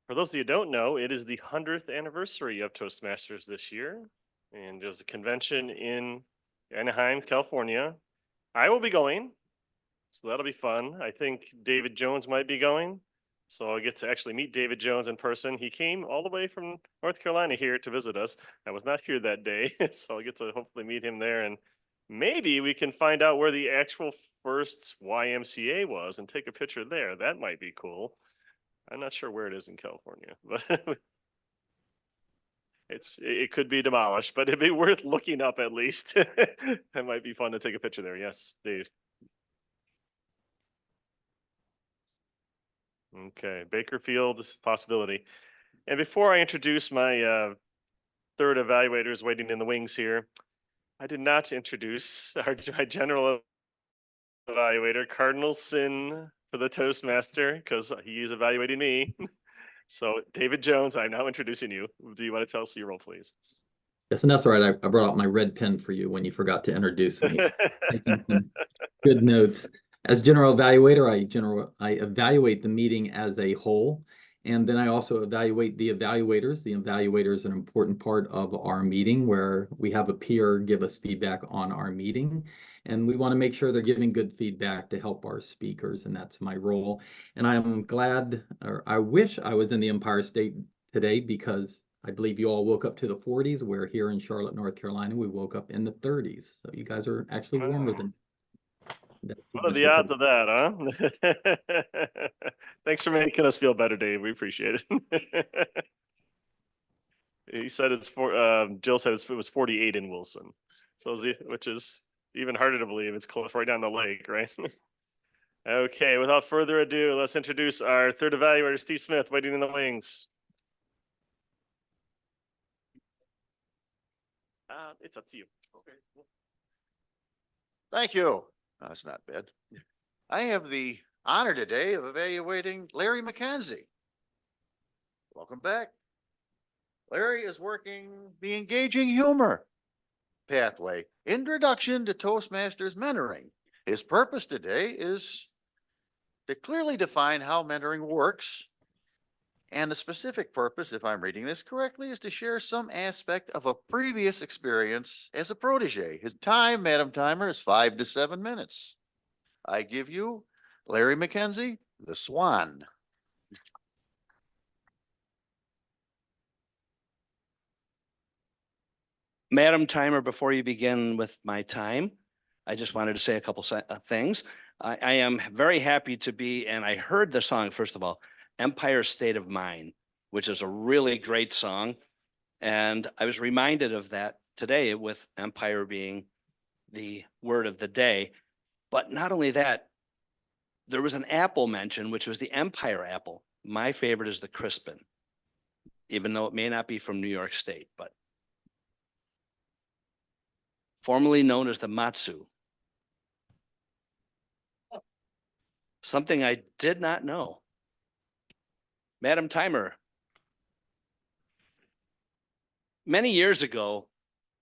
For those of you who don't know, it is the 100th anniversary of Toastmasters this year. And there's a convention in Anaheim, California. I will be going, so that'll be fun. I think David Jones might be going. So I'll get to actually meet David Jones in person. He came all the way from North Carolina here to visit us. I was not here that day, so I'll get to hopefully meet him there. And maybe we can find out where the actual first YMCA was and take a picture there. That might be cool. I'm not sure where it is in California, but it could be demolished, but it'd be worth looking up at least. That might be fun to take a picture there. Yes, Dave. Okay, Bakerfield possibility. And before I introduce my third evaluators waiting in the wings here, I did not introduce my general evaluator, Cardinal Sin for the Toastmaster, because he is evaluating me. So David Jones, I'm now introducing you. Do you want to tell us your role, please? Yes, and that's all right. I brought out my red pen for you when you forgot to introduce me. Taking some good notes. As general evaluator, I evaluate the meeting as a whole, and then I also evaluate the evaluators. The evaluator is an important part of our meeting where we have a peer give us feedback on our meeting, and we want to make sure they're giving good feedback to help our speakers, and that's my role. And I'm glad, or I wish I was in the Empire State today because I believe you all woke up to the 40s, where here in Charlotte, North Carolina, we woke up in the 30s. So you guys are actually warmer than that. What are the odds of that, huh? Thanks for making us feel better, Dave. We appreciate it. He said Jill said it was 48 in Wilson. So which is Even harder to believe it's close right down the lake, right? Okay, without further ado, let's introduce our third evaluator, Steve Smith, waiting in the wings. It's up to you. Okay. Thank you. That's not bad. I have the honor today of evaluating Larry McKenzie. Welcome back. Larry is working the engaging humor pathway, introduction to Toastmasters mentoring. His purpose today is to clearly define how mentoring works. And the specific purpose, if I'm reading this correctly, is to share some aspect of a previous experience as a protege. His time, Madam Timer, is 5 to 7 minutes. I give you Larry McKenzie, the Swan. Madam Timer, before you begin with my time, I just wanted to say a couple things. I am very happy to be, and I heard the song, first of all, Empire State of Mind, which is a really great song. And I was reminded of that today with Empire being the word of the day. But not only that, there was an apple mentioned, which was the Empire apple. My favorite is the Crispin, even though it may not be from New York State, but formerly known as the Matsu. Something I did not know. Madam Timer, many years ago,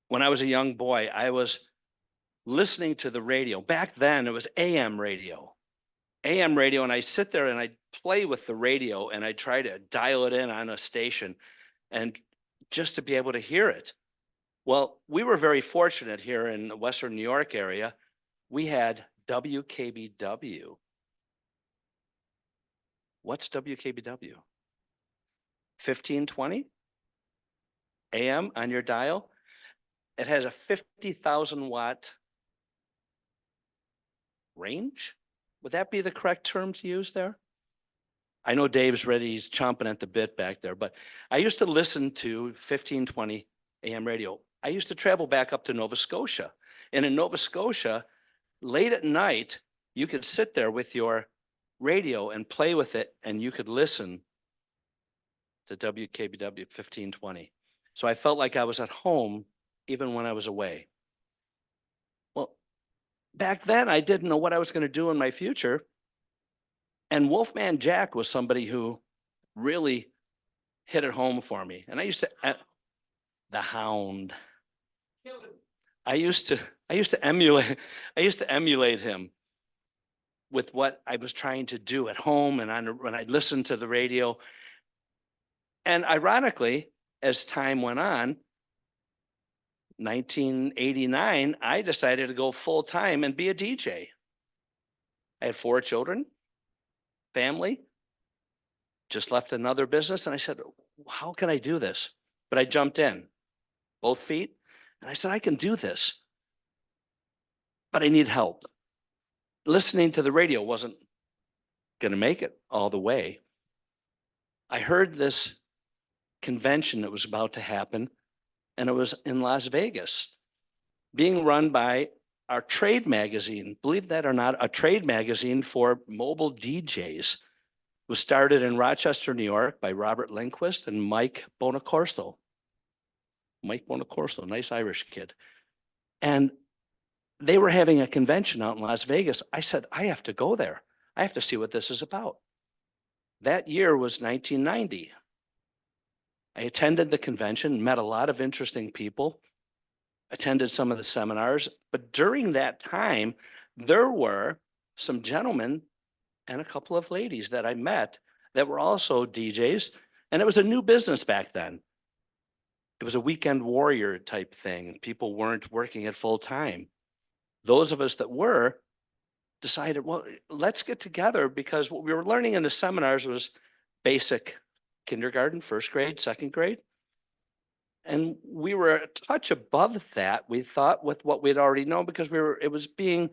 when I was a young boy, I was listening to the radio. Back then, it was AM radio. AM radio, and I sit there and I play with the radio and I try to dial it in on a station and just to be able to hear it. Well, we were very fortunate here in the Western New York area. We had WKBW. What's WKBW? 1520 AM on your dial. It has a 50,000 watt range. Would that be the correct term to use there? I know Dave's ready, he's chomping at the bit back there, but I used to listen to 1520 AM radio. I used to travel back up to Nova Scotia. And in Nova Scotia, late at night, you could sit there with your radio and play with it, and you could listen to WKBW 1520. So I felt like I was at home even when I was away. Well, back then I didn't know what I was going to do in my future. And Wolfman Jack was somebody who really hit it home for me. And I used to, the Hound. I used to emulate him with what I was trying to do at home and when I listened to the radio. And ironically, as time went on, 1989, I decided to go full time and be a DJ. I had 4 children, family, just left another business. And I said, how can I do this? But I jumped in, both feet. And I said, I can do this, but I need help. Listening to the radio wasn't going to make it all the way. I heard this convention that was about to happen, and it was in Las Vegas, being run by our trade magazine. Believe that or not, a trade magazine for mobile DJs was started in Rochester, New York by Robert Lindquist and Mike Bonacorso. Mike Bonacorso, nice Irish kid. And they were having a convention out in Las Vegas. I said, I have to go there. I have to see what this is about. That year was 1990. I attended the convention, met a lot of interesting people, attended some of the seminars. But during that time, there were some gentlemen and a couple of ladies that I met that were also DJs. And it was a new business back then. It was a weekend warrior type thing. People weren't working at full time. Those of us that were decided, well, let's get together, because what we were learning in the seminars was basic kindergarten, first grade, second grade. And we were a touch above that, we thought, with what we'd already known, because it was being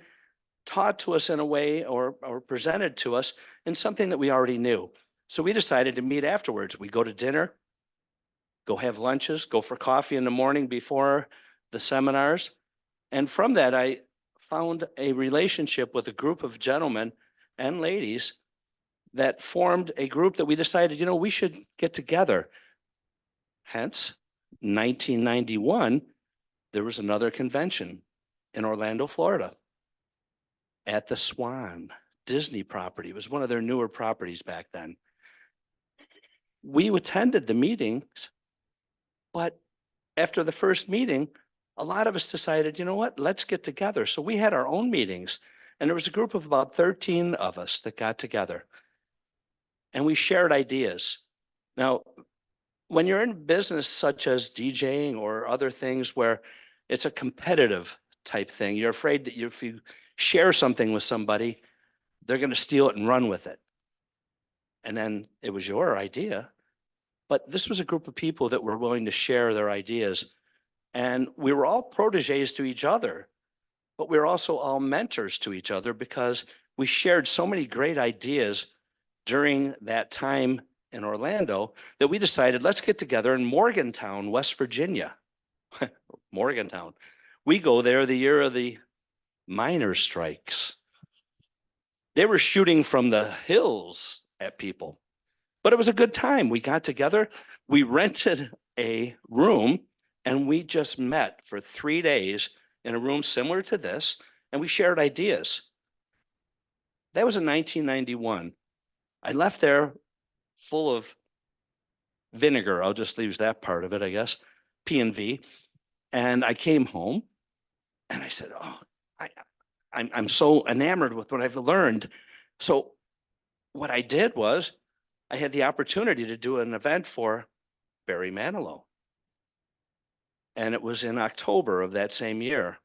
taught to us in a way or presented to us in something that we already knew. So we decided to meet afterwards. We go to dinner, go have lunches, go for coffee in the morning before the seminars. And from that, I found a relationship with a group of gentlemen and ladies that formed a group that we decided, you know, we should get together. Hence, 1991, there was another convention in Orlando, Florida, at the Swan Disney property. It was one of their newer properties back then. We attended the meetings, but after the first meeting, a lot of us decided, you know what, let's get together. So we had our own meetings, and there was a group of about 13 of us that got together, and we shared ideas. Now, when you're in business such as DJing or other things where it's a competitive type thing, you're afraid that if you share something with somebody, they're going to steal it and run with it. And then it was your idea. But this was a group of people that were willing to share their ideas. And we were all proteges to each other, but we were also all mentors to each other because we shared so many great ideas during that time in Orlando that we decided, let's get together in Morgantown, West Virginia. Morgantown. We go there the year of the miners' strikes. They were shooting from the hills at people, but it was a good time. We got together, we rented a room, and we just met for 3 days in a room similar to this, and we shared ideas. That was in 1991. I left there full of vinegar. I'll just use that part of it, I guess, P&V. And I came home and I said, oh, I'm so enamored with what I've learned. So what I did was I had the opportunity to do an event for Barry Manilow. And it was in October of that same year.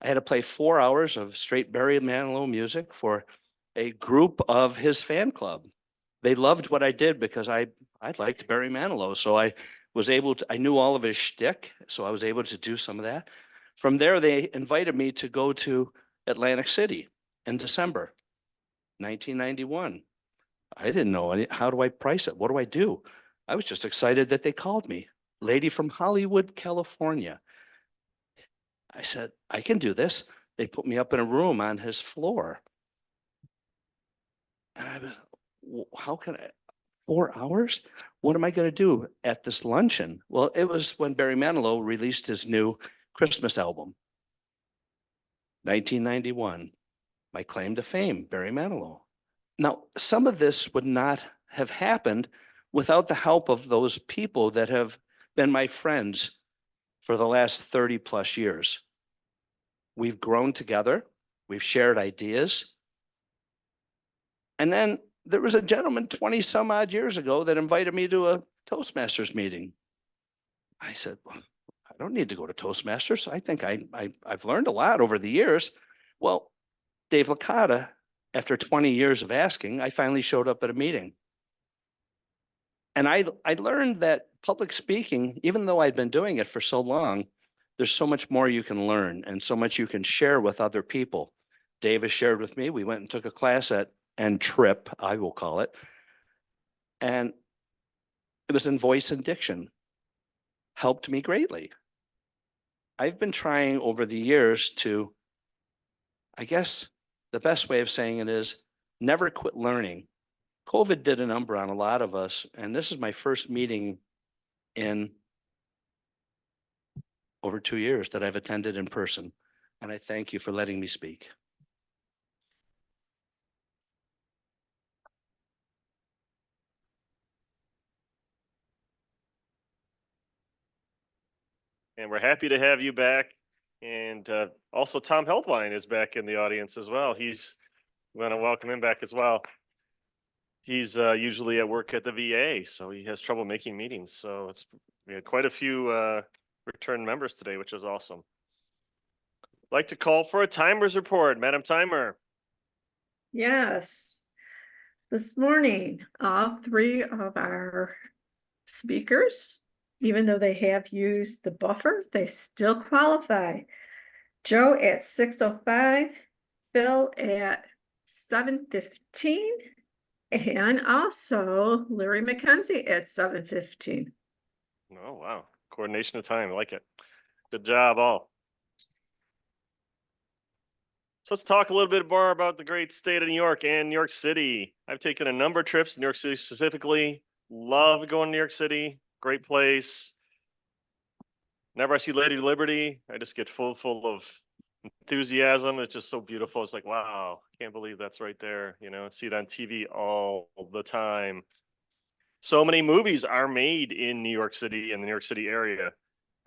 I had to play 4 hours of straight Barry Manilow music for a group of his fan club. They loved what I did because I liked Barry Manilow. So I was able to, I knew all of his shtick, so I was able to do some of that. From there, they invited me to go to Atlantic City in December 1991. I didn't know how do I price it? What do I do? I was just excited that they called me. Lady from Hollywood, California. I said, I can do this. They put me up in a room on his floor. And I was, how can I, 4 hours? What am I going to do at this luncheon? Well, it was when Barry Manilow released his new Christmas album, 1991, my claim to fame, Barry Manilow. Now, some of this would not have happened without the help of those people that have been my friends for the last 30 plus years. We've grown together, we've shared ideas. And then there was a gentleman 20 some odd years ago that invited me to a Toastmasters meeting. I said, well, I don't need to go to Toastmasters. I think I've learned a lot over the years. Well, Dave Licata, after 20 years of asking, I finally showed up at a meeting. And I learned that public speaking, even though I'd been doing it for so long, there's so much more you can learn and so much you can share with other people. Dave has shared with me. We went and took a class at Trip, I will call it. And it was in voice and diction. Helped me greatly. I've been trying over the years to, I guess the best way of saying it is never quit learning. COVID did a number on a lot of us, and this is my first meeting in over 2 years that I've attended in person. And I thank you for letting me speak. And we're happy to have you back. And also Tom Heldwein is back in the audience as well. We want to welcome him back as well. He's usually at work at the VA, so he has trouble making meetings. So we had quite a few return members today, which is awesome. I'd like to call for a timers report, Madam Timer. Yes. This morning, all three of our speakers, even though they have used the buffer, they still qualify. Joe at 6:05, Phil at 7:15, and also Larry McKenzie at 7:15. Oh, wow. Coordination of time. I like it. Good job, all. So let's talk a little bit more about the great state of New York and New York City. I've taken a number of trips to New York City specifically. Love going to New York City. Great place. Whenever I see Lady Liberty, I just get full of enthusiasm. It's just so beautiful. It's like, wow, can't believe that's right there. You know, see it on TV all the time. So many movies are made in New York City and the New York City area.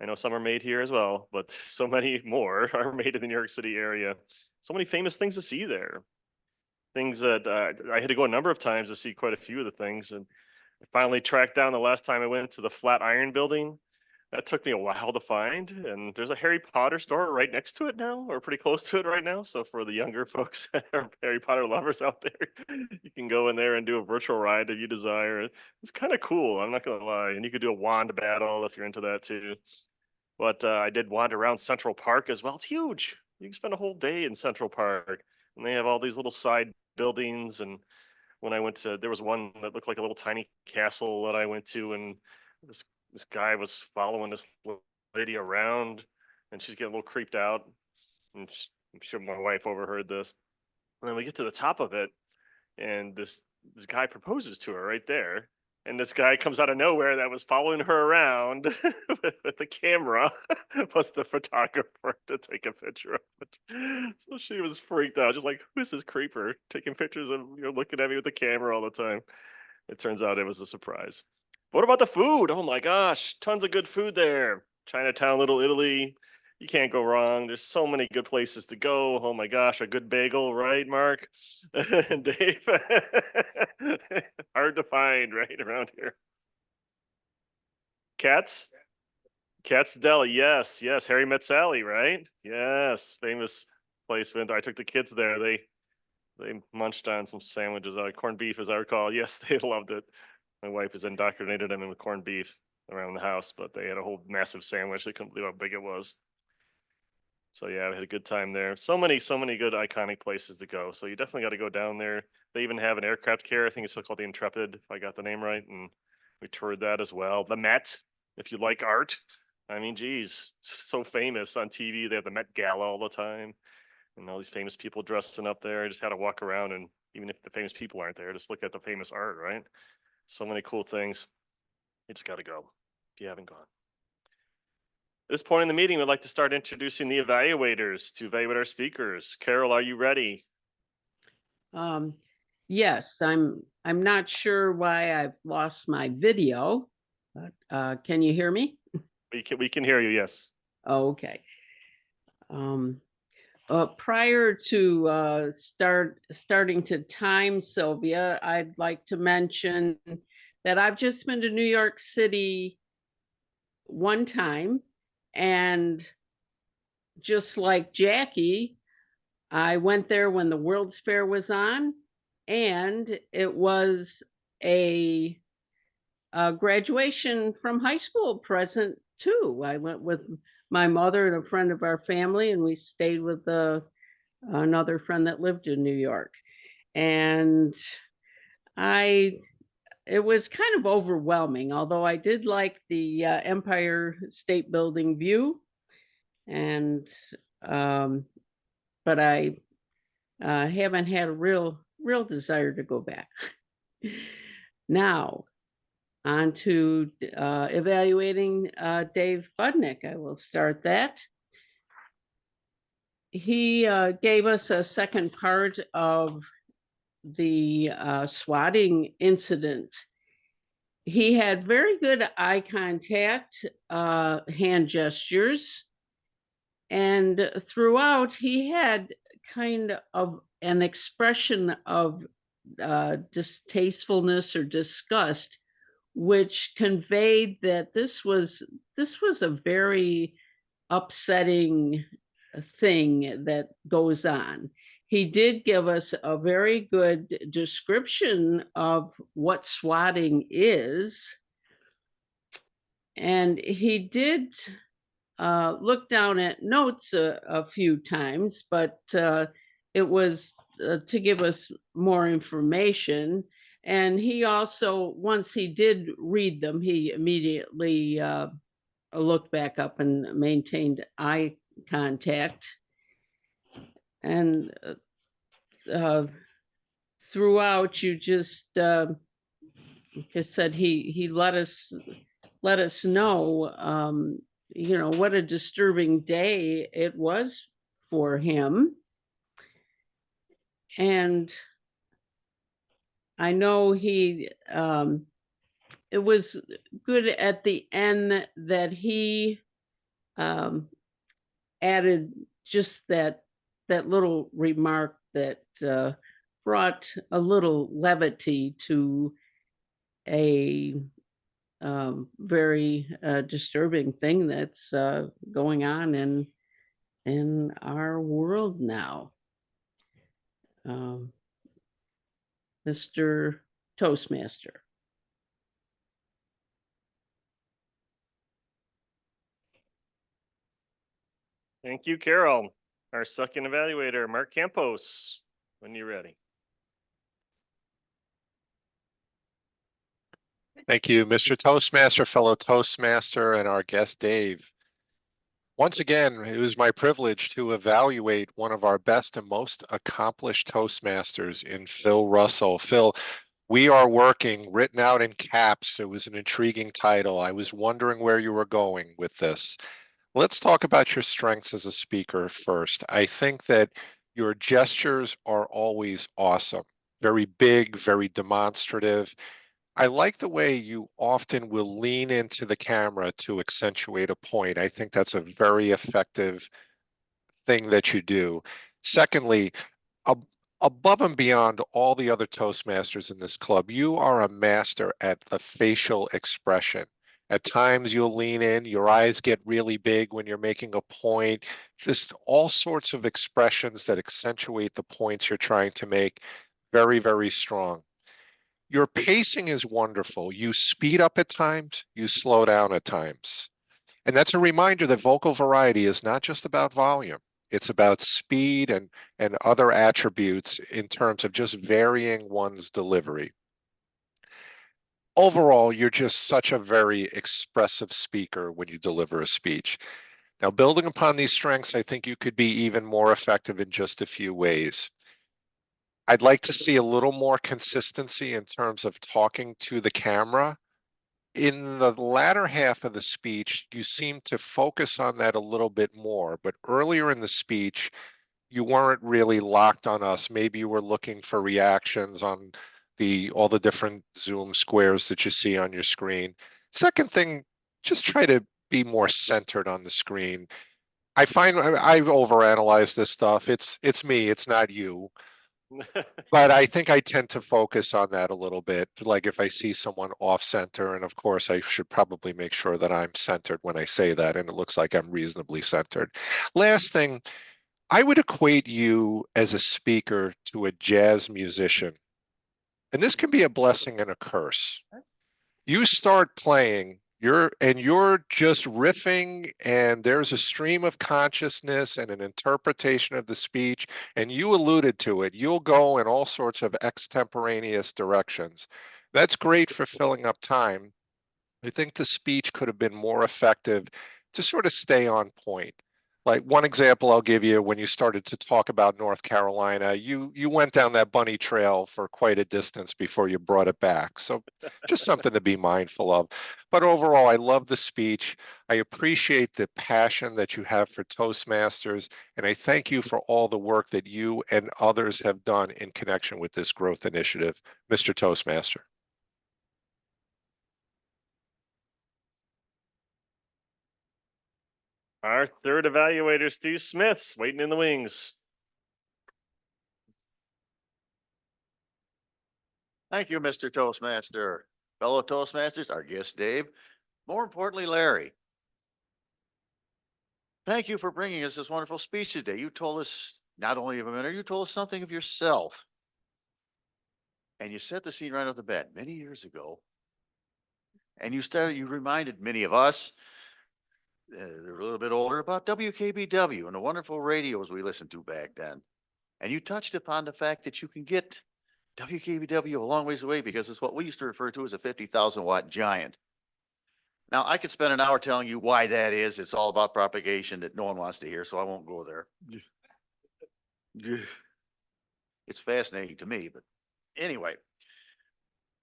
I know some are made here as well, but so many more are made in the New York City area. So many famous things to see there. Things that I had to go a number of times to see quite a few of the things. And I finally tracked down the last time I went to the Flatiron Building. That took me a while to find. And there's a Harry Potter store right next to it now, or pretty close to it right now. So for the younger folks that are Harry Potter lovers out there, you can go in there and do a virtual ride if you desire. It's kind of cool. I'm not going to lie. And you could do a wand battle if you're into that too. But I did wander around Central Park as well. It's huge. You can spend a whole day in Central Park. And they have all these little side buildings. And when I went to, there was one that looked like a little tiny castle that I went to, and this guy was following this lady around, and she's getting a little creeped out. And I'm sure my wife overheard this. And then we get to the top of it, and this guy proposes to her right there. And this guy comes out of nowhere that was following her around with the camera, plus the photographer to take a picture of it. So she was freaked out, just like, who's this creeper taking pictures of, you know, looking at me with the camera all the time? It turns out it was a surprise. What about the food? Oh my gosh, tons of good food there. Chinatown, Little Italy. You can't go wrong. There's so many good places to go. Oh my gosh, a good bagel, right, Mark? And Dave. Hard to find right around here. Cats? Cat's Deli, yes, yes. Harry Met Sally, right? Yes, famous place. When I took the kids there, they munched on some sandwiches, corned beef, as I recall. Yes, they loved it. My wife has indoctrinated them with corned beef around the house, but they had a whole massive sandwich. They couldn't believe how big it was. So yeah, I had a good time there. So many good iconic places to go. So you definitely got to go down there. They even have an aircraft carrier. I think it's still called the Intrepid, if I got the name right. And we toured that as well. The Met, if you like art. I mean, geez, so famous on TV. They have the Met Gala all the time. And all these famous people dressing up there. I just had to walk around, and even if the famous people aren't there, just look at the famous art, right? So many cool things. You just got to go if you haven't gone. At this point in the meeting, we'd like to start introducing the evaluators to evaluate our speakers. Carol, are you ready? Yes, I'm not sure why I've lost my video, but can you hear me? We can hear you, yes. Oh, okay. Prior to starting to time Sylvia, I'd like to mention that I've just been to New York City one time, and just like Jackie, I went there when the World's Fair was on, and it was a graduation from high school present too. I went with my mother and a friend of our family, and we stayed with another friend that lived in New York. And it was kind of overwhelming, although I did like the Empire State Building view. And but I haven't had a real desire to go back. Now, on to evaluating Dave Budnick. I will start that. He gave us a second part of the swatting incident. He had very good eye contact, hand gestures, and throughout he had kind of an expression of distastefulness or disgust, which conveyed that this was a very upsetting thing that goes on. He did give us a very good description of what swatting is, and he did look down at notes a few times, but it was to give us more information. And he also, once he did read them, he immediately looked back up and maintained eye contact. And throughout, you just, like I said, he let us know, you know, what a disturbing day it was for him. And I know it was good at the end that he added just that little remark that brought a little levity to a very disturbing thing that's going on in our world now. Mr. Toastmaster. Thank you, Carol. Our second evaluator, Mark Campos, when you're ready. Thank you, Mr. Toastmaster, fellow Toastmaster, and our guest, Dave. Once again, it was my privilege to evaluate one of our best and most accomplished Toastmasters in Phil Russell. Phil, we are working, written out in caps. It was an intriguing title. I was wondering where you were going with this. Let's talk about your strengths as a speaker first. I think that your gestures are always awesome, very big, very demonstrative. I like the way you often will lean into the camera to accentuate a point. I think that's a very effective thing that you do. Secondly, above and beyond all the other Toastmasters in this club, you are a master at the facial expression. At times you'll lean in, your eyes get really big when you're making a point, just all sorts of expressions that accentuate the points you're trying to make. Very, very strong. Your pacing is wonderful. You speed up at times, you slow down at times. And that's a reminder that vocal variety is not just about volume. It's about speed and other attributes in terms of just varying one's delivery. Overall, you're just such a very expressive speaker when you deliver a speech. Now, building upon these strengths, I think you could be even more effective in just a few ways. I'd like to see a little more consistency in terms of talking to the camera. In the latter half of the speech, you seem to focus on that a little bit more, but earlier in the speech, you weren't really locked on us. Maybe you were looking for reactions on all the different Zoom squares that you see on your screen. Second thing, just try to be more centered on the screen. I find I've overanalyzed this stuff. It's me, it's not you. But I think I tend to focus on that a little bit. Like if I see someone off center, and of course I should probably make sure that I'm centered when I say that, and it looks like I'm reasonably centered. Last thing, I would equate you as a speaker to a jazz musician. And this can be a blessing and a curse. You start playing, you're just riffing, and there's a stream of consciousness and an interpretation of the speech, and you alluded to it. You'll go in all sorts of extemporaneous directions. That's great for filling up time. I think the speech could have been more effective to sort of stay on point. Like one example I'll give you, when you started to talk about North Carolina, you went down that bunny trail for quite a distance before you brought it back. So just something to be mindful of. But overall, I love the speech. I appreciate the passion that you have for Toastmasters, and I thank you for all the work that you and others have done in connection with this growth initiative, Mr. Toastmaster. Our third evaluator, Steve Smith's waiting in the wings. Thank you, Mr. Toastmaster. Fellow Toastmasters, our guest, Dave. More importantly, Larry. Thank you for bringing us this wonderful speech today. You told us not only of a minute, you told us something of yourself. And you set the scene right off the bat many years ago. And you reminded many of us, they're a little bit older, about WKBW and the wonderful radios we listened to back then. And you touched upon the fact that you can get WKBW a long ways away because it's what we used to refer to as a 50,000 watt giant. Now, I could spend an hour telling you why that is. It's all about propagation that no one wants to hear, so I won't go there. It's fascinating to me, but anyway.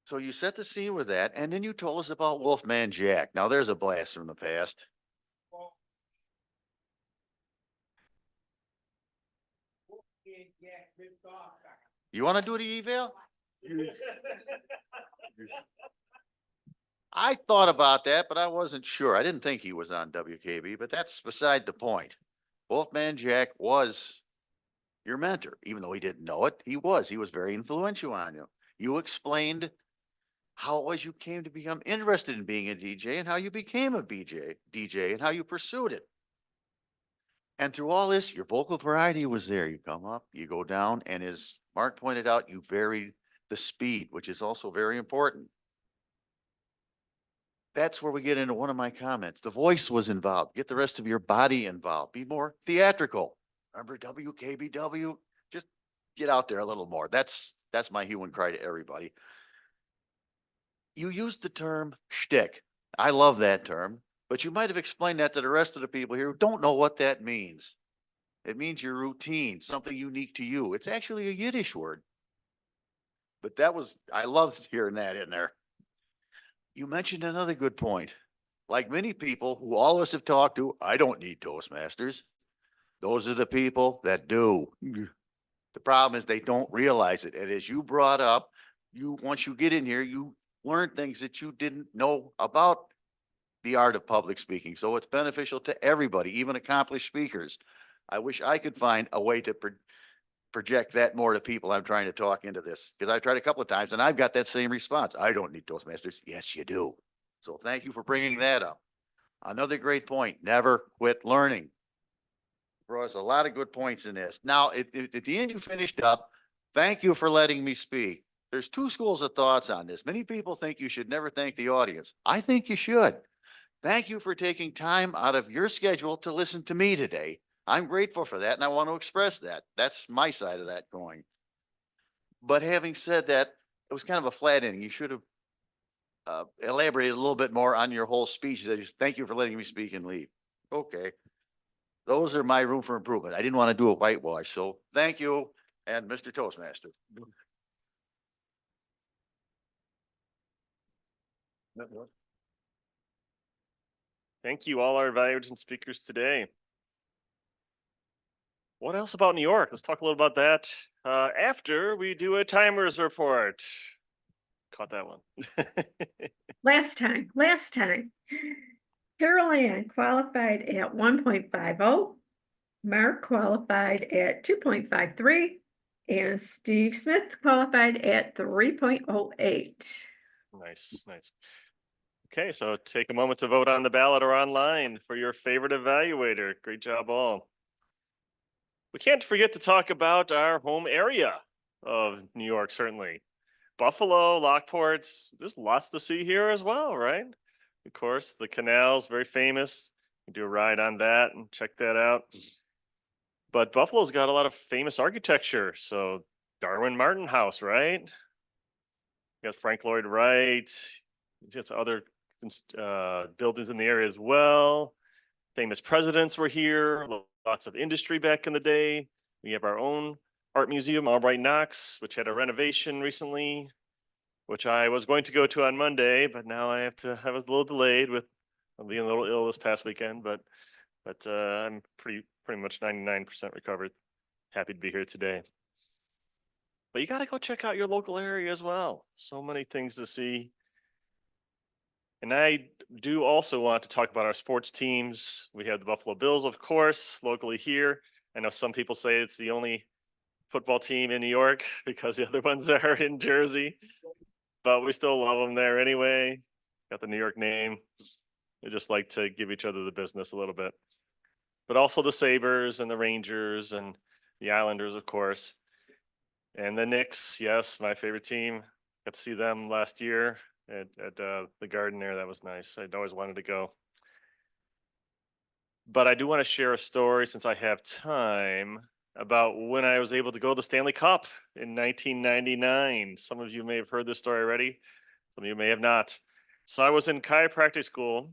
So you set the scene with that, and then you told us about Wolfman Jack. Now there's a blast from the past. You want to do the eval? I thought about that, but I wasn't sure. I didn't think he was on WKB, but that's beside the point. Wolfman Jack was your mentor, even though he didn't know it. He was. He was very influential on you. You explained how it was you came to become interested in being a DJ and how you became a DJ and how you pursued it. And through all this, your vocal variety was there. You come up, you go down, and as Mark pointed out, you varied the speed, which is also very important. That's where we get into one of my comments. The voice was involved. Get the rest of your body involved. Be more theatrical. Remember WKBW? Just get out there a little more. That's my hue and cry to everybody. You used the term shtick. I love that term, but you might have explained that to the rest of the people here who don't know what that means. It means your routine, something unique to you. It's actually a Yiddish word. But I love hearing that in there. You mentioned another good point. Like many people who all of us have talked to, I don't need Toastmasters. Those are the people that do. The problem is they don't realize it. And as you brought up, once you get in here, you learn things that you didn't know about the art of public speaking. So it's beneficial to everybody, even accomplished speakers. I wish I could find a way to project that more to people I'm trying to talk into this, because I've tried a couple of times and I've got that same response. I don't need Toastmasters. Yes, you do. So thank you for bringing that up. Another great point, never quit learning. Brought us a lot of good points in this. Now, at the end you finished up, thank you for letting me speak. There's two schools of thoughts on this. Many people think you should never thank the audience. I think you should. Thank you for taking time out of your schedule to listen to me today. I'm grateful for that, and I want to express that. That's my side of that coin. But having said that, it was kind of a flat ending. You should have elaborated a little bit more on your whole speech. Just thank you for letting me speak and leave. Okay. Those are my room for improvement. I didn't want to do a whitewash, so thank you, and Mr. Toastmaster. Thank you, all our evaluation speakers today. What else about New York? Let's talk a little about that after we do a timers report. Caught that one. Last time. Carol Ann qualified at 1.50. Mark qualified at 2.53. And Steve Smith qualified at 3.08. Nice. Okay, so take a moment to vote on the ballot or online for your favorite evaluator. Great job, all. We can't forget to talk about our home area of New York, certainly. Buffalo, Lockport, there's lots to see here as well, right? Of course, the canal's very famous. You do a ride on that and check that out. But Buffalo's got a lot of famous architecture. So Darwin Martin House, right? You got Frank Lloyd Wright. Just other buildings in the area as well. Famous presidents were here. Lots of industry back in the day. We have our own art museum, Albright Knox, which had a renovation recently, which I was going to go to on Monday, but now I was a little delayed with being a little ill this past weekend, but I'm pretty much 99% recovered. Happy to be here today. But you got to go check out your local area as well. So many things to see. And I do also want to talk about our sports teams. We have the Buffalo Bills, of course, locally here. I know some people say it's the only football team in New York because the other ones are in Jersey, but we still love them there anyway. Got the New York name. We just like to give each other the business a little bit. But also the Sabres and the Rangers and the Islanders, of course. And the Knicks, yes, my favorite team. Got to see them last year at the Garden there. That was nice. I'd always wanted to go. But I do want to share a story, since I have time, about when I was able to go to the Stanley Cup in 1999. Some of you may have heard this story already. Some of you may have not. So I was in chiropractic school,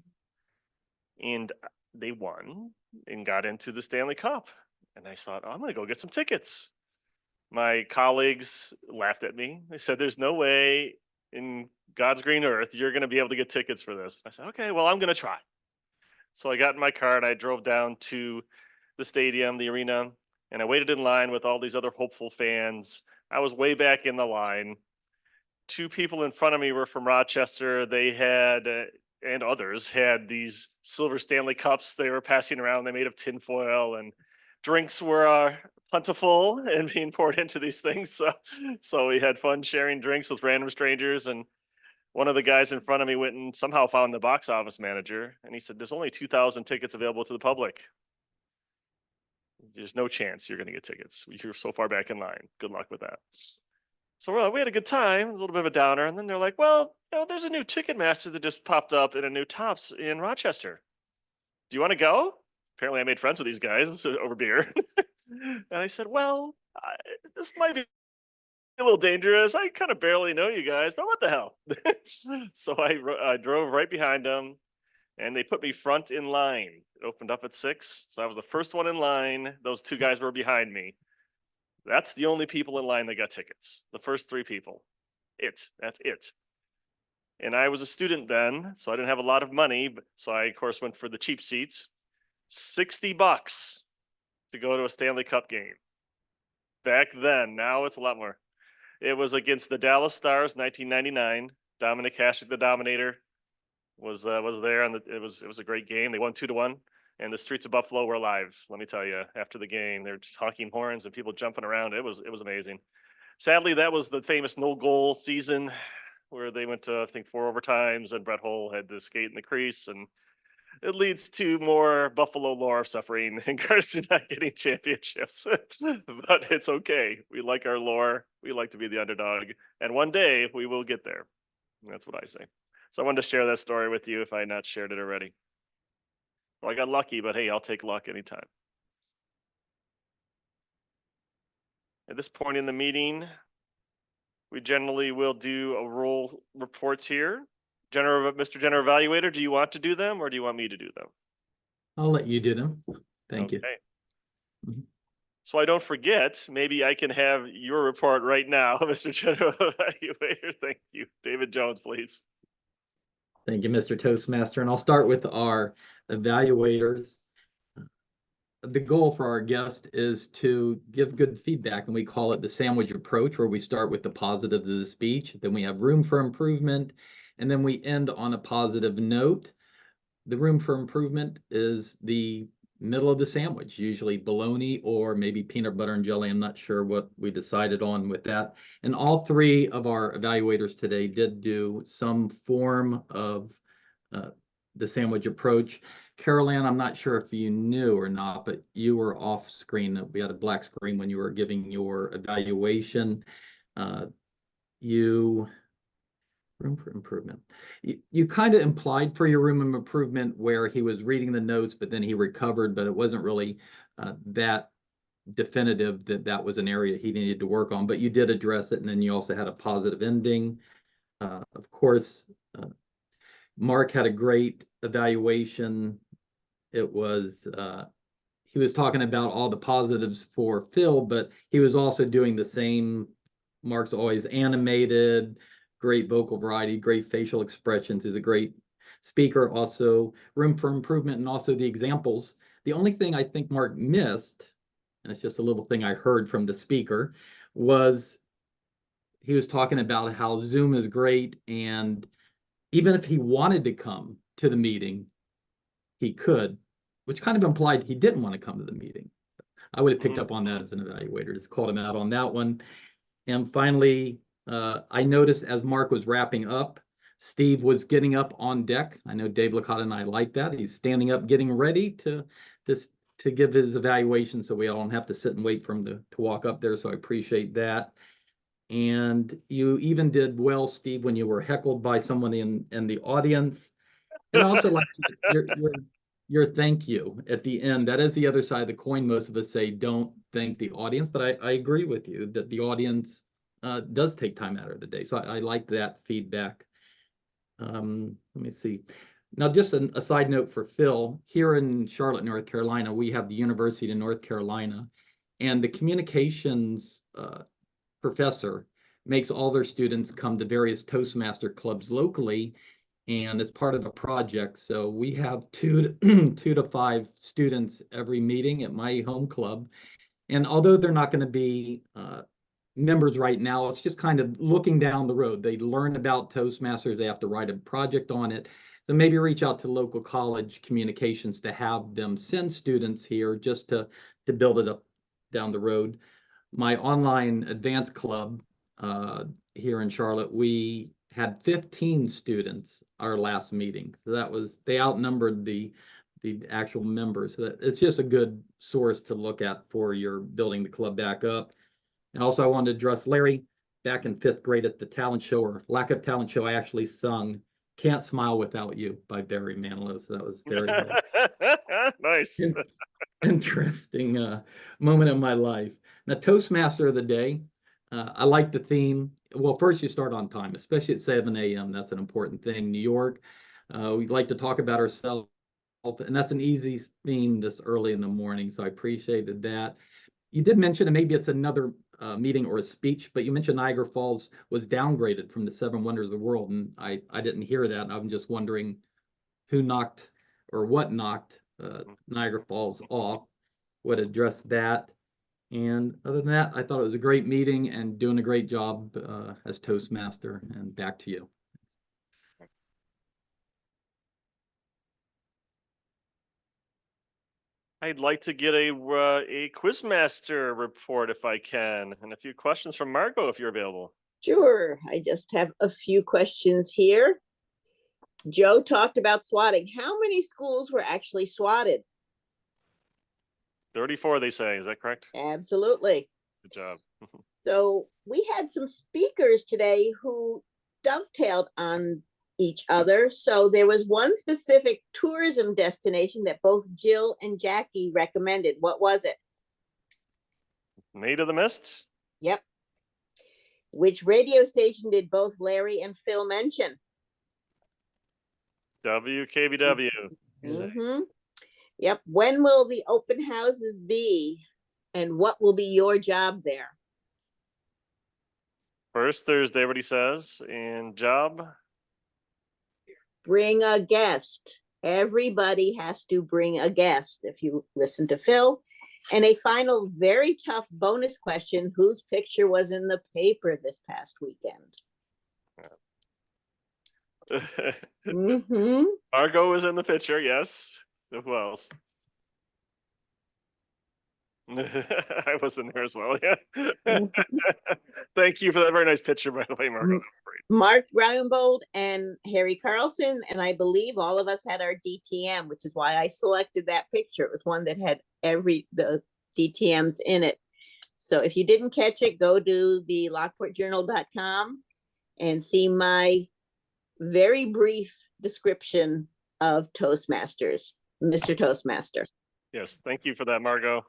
and they won and got into the Stanley Cup. And I thought, I'm going to go get some tickets. My colleagues laughed at me. They said, there's no way in God's green earth you're going to be able to get tickets for this. I said, okay, well, I'm going to try. So I got in my car and I drove down to the stadium, the arena, and I waited in line with all these other hopeful fans. I was way back in the line. Two people in front of me were from Rochester. They had, and others had these silver Stanley cups they were passing around. They made of tinfoil, and drinks were plentiful and being poured into these things. So we had fun sharing drinks with random strangers. And one of the guys in front of me went and somehow found the box office manager, and he said, "There's only 2,000 tickets available to the public. There's no chance you're going to get tickets. You're so far back in line. Good luck with that." So we had a good time. It was a little bit of a downer. And then they're like, well, there's a new Ticketmaster that just popped up in a new Tops in Rochester. Do you want to go? Apparently I made friends with these guys over beer. And I said, well, this might be a little dangerous. I kind of barely know you guys, but what the hell? So I drove right behind them, and they put me front in line. It opened up at 6. So I was the first one in line. Those two guys were behind me. That's the only people in line that got tickets. The first 3 people. That's it. And I was a student then, so I didn't have a lot of money. So I, of course, went for the cheap seats. $60 to go to a Stanley Cup game. Back then, now it's a lot more. It was against the Dallas Stars, 1999. Dominic Hasek, the Dominator, was there, and it was a great game. They won 2-1. And the streets of Buffalo were alive. Let me tell you, after the game, they're honking horns and people jumping around. It was amazing. Sadly, that was the famous no goal season where they went to, I think, 4 overtimes, and Brett Hull had to skate in the crease, and it leads to more Buffalo lore suffering and Carson not getting championships. But it's okay. We like our lore. We like to be the underdog, and one day we will get there. That's what I say. So I wanted to share that story with you if I had not shared it already. Well, I got lucky, but hey, I'll take luck anytime. At this point in the meeting, we generally will do a roll reports here. Mr. General Evaluator, do you want to do them or do you want me to do them? I'll let you do them. Thank you. Mhm. So I don't forget, maybe I can have your report right now, Mr. General Evaluator. Thank you. David Jones, please. Thank you, Mr. Toastmaster. And I'll start with our evaluators. The goal for our guest is to give good feedback, and we call it the sandwich approach, where we start with the positives of the speech, then we have room for improvement, and then we end on a positive note. The room for improvement is the middle of the sandwich, usually bologna or maybe peanut butter and jelly. I'm not sure what we decided on with that. And all 3 of our evaluators today did do some form of the sandwich approach. Carol Ann, I'm not sure if you knew or not, but you were off screen. We had a black screen when you were giving your evaluation. Room for improvement. You kind of implied for your room of improvement where he was reading the notes, but then he recovered, but it wasn't really that definitive that was an area he needed to work on, but you did address it. And then you also had a positive ending. Of course, Mark had a great evaluation. It was, he was talking about all the positives for Phil, but he was also doing the same. Mark's always animated, great vocal variety, great facial expressions. He's a great speaker. Also, room for improvement, and also the examples. The only thing I think Mark missed, and it's just a little thing I heard from the speaker, was he was talking about how Zoom is great, and even if he wanted to come to the meeting, he could, which kind of implied he didn't want to come to the meeting. I would have picked up on that as an evaluator. Just called him out on that one. And finally, I noticed as Mark was wrapping up, Steve was getting up on deck. I know Dave Licata and I like that. He's standing up, getting ready to give his evaluation, so we all don't have to sit and wait for him to walk up there. So I appreciate that. And you even did well, Steve, when you were heckled by someone in the audience. And I also like your thank you at the end. That is the other side of the coin. Most of us say don't thank the audience, but I agree with you that the audience does take time out of the day. So I like that feedback. Let me see. Now, just a side note for Phil, here in Charlotte, North Carolina, we have the University of North Carolina, and the communications professor makes all their students come to various Toastmaster clubs locally, and it's part of a project. So we have 2 to 5 students every meeting at my home club. And although they're not going to be members right now, it's just kind of looking down the road. They learn about Toastmasters, they have to write a project on it. So maybe reach out to local college communications to have them send students here just to build it up down the road. My online advanced club here in Charlotte, we had 15 students our last meeting. So that was, they outnumbered the actual members. So that, it's just a good source to look at for your building the club back up. And also I wanted to address Larry. Back in 5th grade at the talent show, or lack of talent show, I actually sung Can't Smile Without You by Barry Manilow. So that was very Nice. interesting moment in my life. Now, Toastmaster of the day, I like the theme. Well, first you start on time, especially at 7 a.m. That's an important thing. New York, we like to talk about ourselves, and that's an easy theme this early in the morning, so I appreciated that. You did mention, and maybe it's another meeting or a speech, but you mentioned Niagara Falls was downgraded from the 7 Wonders of the World, and I didn't hear that. I'm just wondering who knocked or what knocked Niagara Falls off, would address that. And other than that, I thought it was a great meeting and doing a great job as Toastmaster. And back to you. I'd like to get a Quizmaster report if I can, and a few questions from Margot if you're available. Sure, I just have a few questions here. Joe talked about swatting. How many schools were actually swatted? 34, they say. Is that correct? Absolutely. Good job. So we had some speakers today who dovetailed on each other. So there was one specific tourism destination that both Jill and Jackie recommended. What was it? Maid of the Mist? Yep. Which radio station did both Larry and Phil mention? WKBW. Mm-hmm. Yep. When will the open houses be? And what will be your job there? First Thursday, what he says, and job? Bring a guest. Everybody has to bring a guest if you listen to Phil. And a final very tough bonus question, whose picture was in the paper this past weekend? Mm-hmm. Margot was in the picture, yes. Who else? I was in there as well, yeah. Thank you for that very nice picture, by the way, Margot. Mark Brownbold and Harry Carlson, and I believe all of us had our DTM, which is why I selected that picture. It was one that had the DTMs in it. So if you didn't catch it, go to the lockportjournal.com and see my very brief description of Toastmasters, Mr. Toastmaster. Yes, thank you for that, Margot.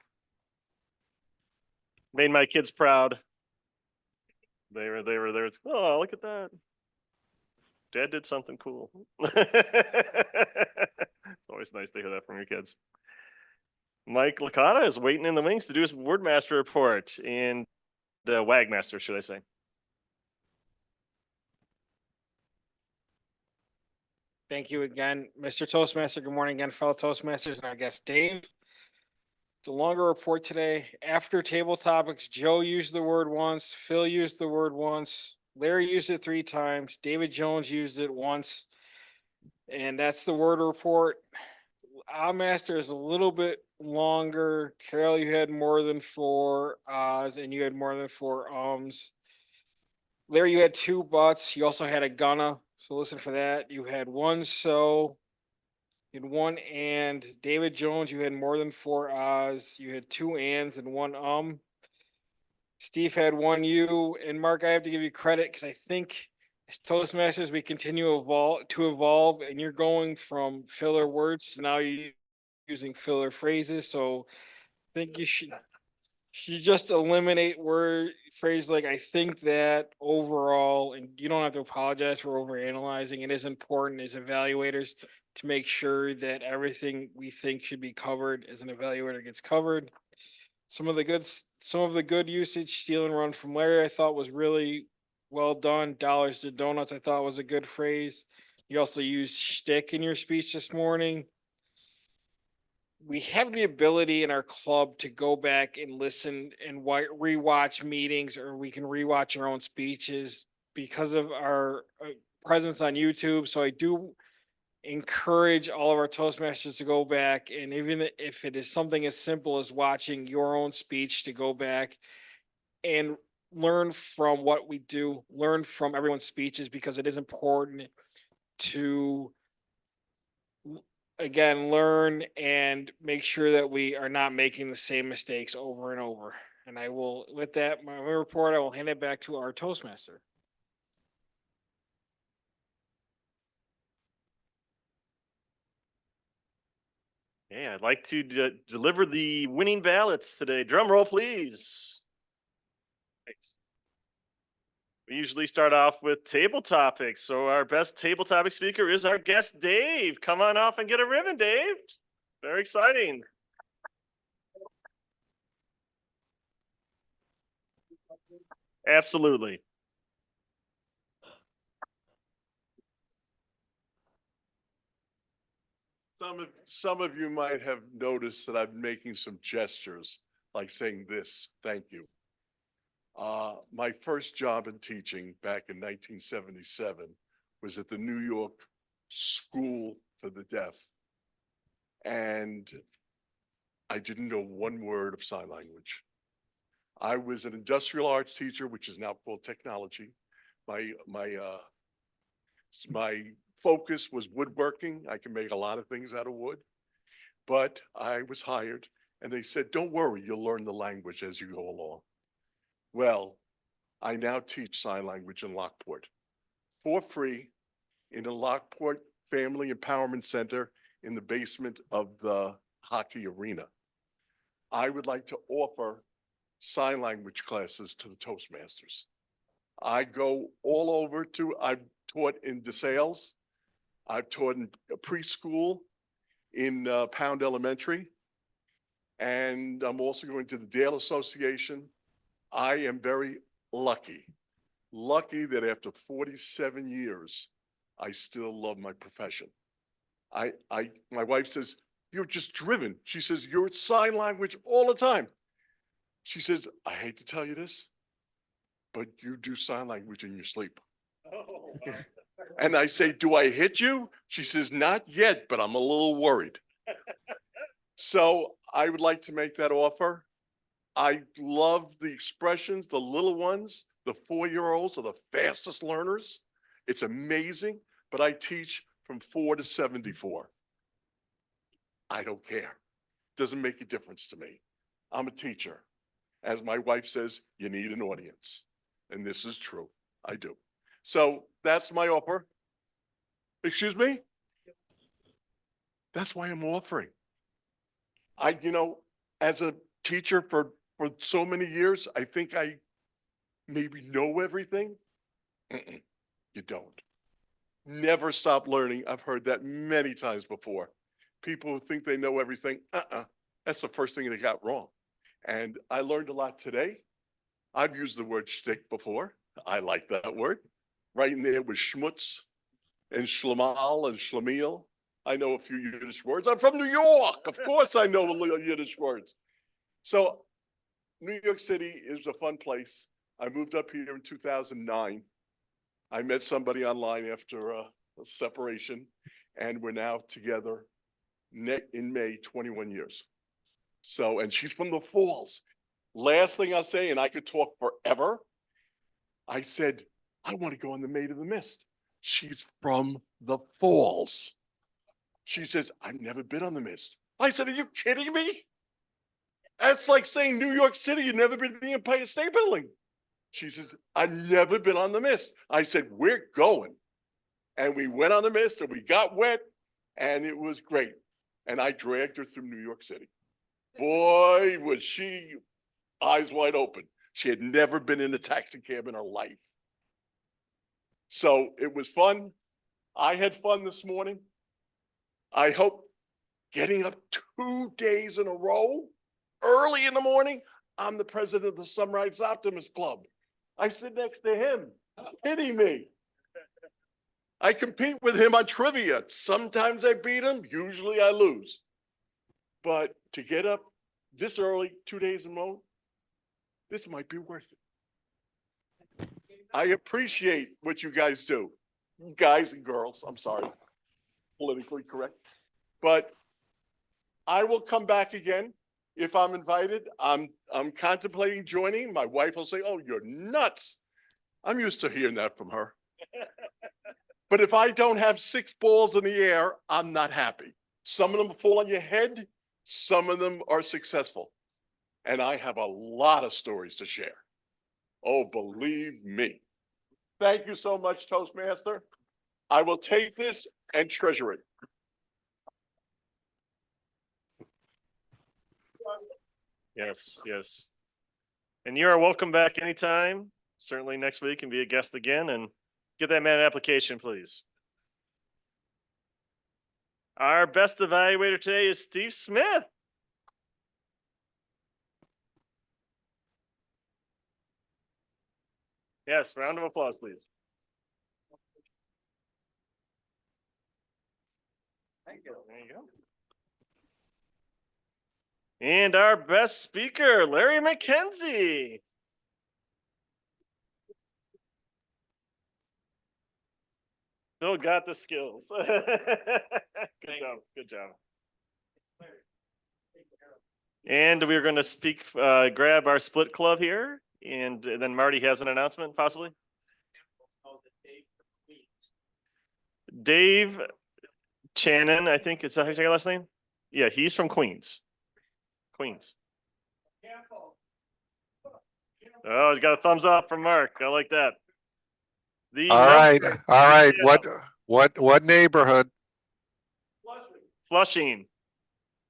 Made my kids proud. They were there. Oh, look at that. Dad did something cool. It's always nice to hear that from your kids. Mike Licata is waiting in the wings to do his Wordmaster report, and Wagmaster, should I say. Thank you again, Mr. Toastmaster. Good morning again, fellow Toastmasters, and our guest Dave. It's a longer report today. After table topics, Joe used the word once, Phil used the word once, Larry used it 3 times, David Jones used it once. And that's the word report. Master is a little bit longer. Carol, you had more than 4 ahs, and you had more than 4 ums. Larry, you had 2 buts. You also had a gonna. So listen for that. You had 1 so. You had 1 and. David Jones, you had more than 4 ahs. You had 2 ands and 1 Steve had 1 u. And Mark, I have to give you credit because I think as Toastmasters, we continue to evolve, and you're going from filler words to now you're using filler phrases. So I think you should just eliminate phrase like I think that overall, and you don't have to apologize for overanalyzing. It is important as evaluators to make sure that everything we think should be covered as an evaluator gets covered. Some of the good usage, steal and run from Larry, I thought was really well done. Dollars to donuts, I thought was a good phrase. You also used shtick in your speech this morning. We have the ability in our club to go back and listen and rewatch meetings, or we can rewatch our own speeches because of our presence on YouTube. So I do encourage all of our Toastmasters to go back, and even if it is something as simple as watching your own speech, to go back and learn from what we do, learn from everyone's speeches, because it is important to again learn and make sure that we are not making the same mistakes over and over. And I will, with that, my report, I will hand it back to our Toastmaster. Yeah, I'd like to deliver the winning ballots today. Drum roll, please. Thanks. We usually start off with table topics. So our best table topic speaker is our guest, Dave. Come on off and get a ribbon, Dave. Very exciting. Absolutely. Some of you might have noticed that I'm making some gestures, like saying this, thank you. My first job in teaching back in 1977 was at the New York School for the Deaf. And I didn't know one word of sign language. I was an industrial arts teacher, which is now called technology. My focus was woodworking. I can make a lot of things out of wood, but I was hired and they said, don't worry, you'll learn the language as you go along. Well, I now teach sign language in Lockport for free in a Lockport Family Empowerment Center in the basement of the hockey arena. I would like to offer sign language classes to the Toastmasters. I go all over I've taught in DeSales. I've taught in preschool in Pound Elementary. And I'm also going to the Dale Association. I am very lucky that after 47 years, I still love my profession. My wife says, you're just driven. She says, you're sign language all the time. She says, I hate to tell you this, but you do sign language in your sleep. Oh. And I say, do I hit you? She says, not yet, but I'm a little worried. So I would like to make that offer. I love the expressions, the little ones, the 4-year-olds are the fastest learners. It's amazing, but I teach from 4 to 74. I don't care. Doesn't make a difference to me. I'm a teacher. As my wife says, you need an audience. And this is true. I do. So that's my offer. Excuse me? That's why I'm offering. As a teacher for so many years, I think I maybe know everything. You don't. Never stop learning. I've heard that many times before. People who think they know everything, that's the first thing they got wrong. And I learned a lot today. I've used the word shtick before. I like that word. Right in there with schmutz and schlemal and schlemiel. I know a few Yiddish words. I'm from New York. Of course I know little Yiddish words. So New York City is a fun place. I moved up here in 2009. I met somebody online after a separation, and we're now together in May, 21 years. So, and she's from the Falls. Last thing I'll say, and I could talk forever, I said, I want to go on the Maid of the Mist. She's from the Falls. She says, I've never been on the Mist. I said, are you kidding me? That's like saying New York City, you've never been to the Empire State Building. She says, I've never been on the Mist. I said, we're going. And we went on the Mist and we got wet and it was great. And I dragged her through New York City. Boy, was she eyes wide open. She had never been in a taxi cab in her life. So it was fun. I had fun this morning. I hope getting up 2 days in a row, early in the morning, I'm the president of the Sunrise Optimist Club. I sit next to him. Kidding me? I compete with him on trivia. Sometimes I beat him, usually I lose. But to get up this early, 2 days in a row, this might be worth it. I appreciate what you guys do. Guys and girls, I'm sorry, politically correct. But I will come back again if I'm invited. I'm contemplating joining. My wife will say, "Oh, you're nuts." I'm used to hearing that from her. But if I don't have 6 balls in the air, I'm not happy. Some of them fall on your head. Some of them are successful. And I have a lot of stories to share. Oh, believe me. Thank you so much, Toastmaster. I will take this and treasure it. Yes, yes. And you are welcome back anytime, certainly next week, and be a guest again, and get that man an application, please. Our best evaluator today is Steve Smith. Yes, round of applause, please. Thank you. There you go. And our best speaker, Larry McKenzie. Still got the skills. Good job. Good job. And we're going to grab our split club here. And then Marty has an announcement, possibly. Dave Channon, I think. Is that how you say your last name? Yeah, he's from Queens. Queens. Oh, he's got a thumbs up from Mark. I like that. All right. What neighborhood? Flushing.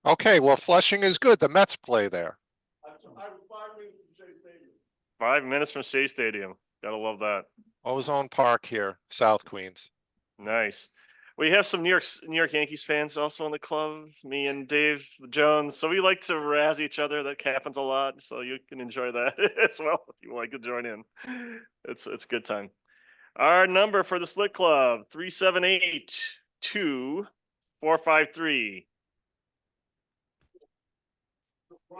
Okay, well, Flushing is good. The Mets play there. I was 5 minutes from Shea Stadium. 5 minutes from Shea Stadium. Gotta love that. Ozone Park here, South Queens. Nice. We have some New York Yankees fans also in the club, me and Dave Jones. So we like to razz each other. That happens a lot. So you can enjoy that as well if you like to join in. It's a good time. Our number for the split club, 378-2453.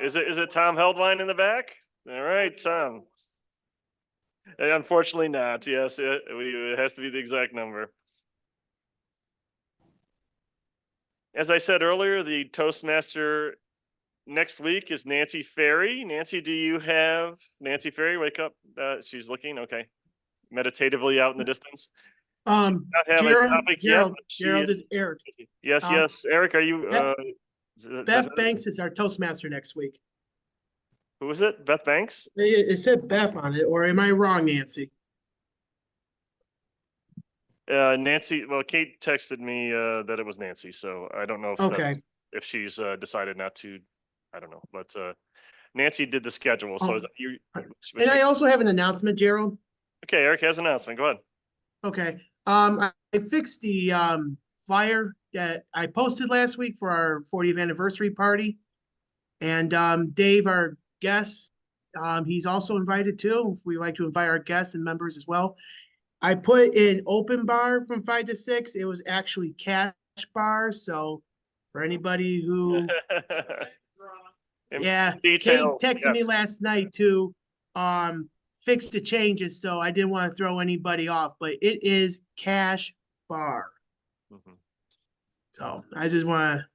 Is it Tom Heldwine in the back? All right, Tom. Unfortunately not. Yes, it has to be the exact number. As I said earlier, the Toastmaster next week is Nancy Ferry. Nancy, do you have Nancy Ferry? Wake up. She's looking. Okay. Meditatively out in the distance. Gerald, Gerald is Eric. Yes, yes. Eric, are you? Beth Banks is our Toastmaster next week. Who is it? Beth Banks? It said Beth on it, or am I wrong, Nancy? Nancy, well, Kate texted me that it was Nancy, so I don't know if if she's decided not to. I don't know, but Nancy did the schedule, so you. And I also have an announcement, Gerald. Okay, Eric has an announcement. Go ahead. Okay. I fixed the flyer that I posted last week for our 40th anniversary party, and Dave, our guest, he's also invited too. If we like to invite our guests and members as well. I put in open bar from 5 to 6. It was actually cash bar. So for anybody who, Kate texted me last night to fix the changes. So I didn't want to throw anybody off, but it is cash bar. So I just want to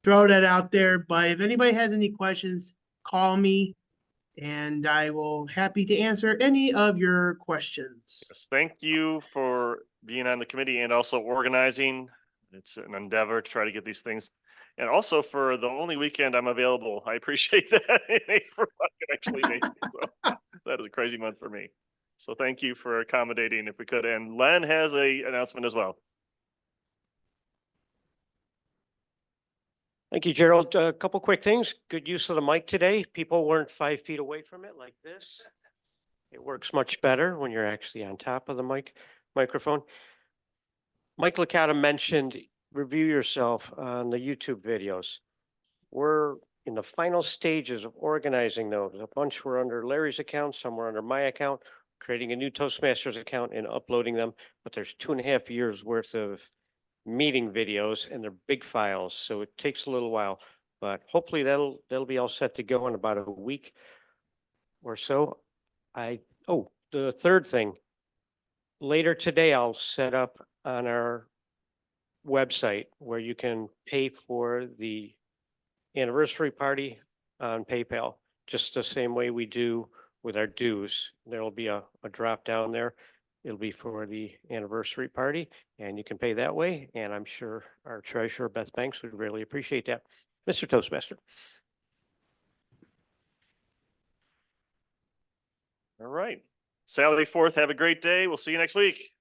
throw that out there. But if anybody has any questions, call me. And I will happy to answer any of your questions. Yes, thank you for being on the committee and also organizing. It's an endeavor to try to get these things. And also for the only weekend I'm available. I appreciate that in April. I can actually make it. So that is a crazy month for me. So thank you for accommodating if we could. And Len has a announcement as well. Thank you, Gerald. A couple quick things. Good use of the mic today. People weren't 5 feet away from it like this. It works much better when you're actually on top of the microphone. Mike Licata mentioned review yourself on the YouTube videos. We're in the final stages of organizing those. A bunch were under Larry's account, some were under my account, creating a new Toastmasters account and uploading them. But there's 2.5 years worth of meeting videos and they're big files, so it takes a little while. But hopefully that'll be all set to go in about a week or so. The third thing, later today, I'll set up on our website where you can pay for the anniversary party on PayPal, just the same way we do with our dues. There'll be a drop down there. It'll be for the anniversary party and you can pay that way. And I'm sure our treasurer, Beth Banks, would really appreciate that. Mr. Toastmaster. All right. Sally Forth, have a great day. We'll see you next week.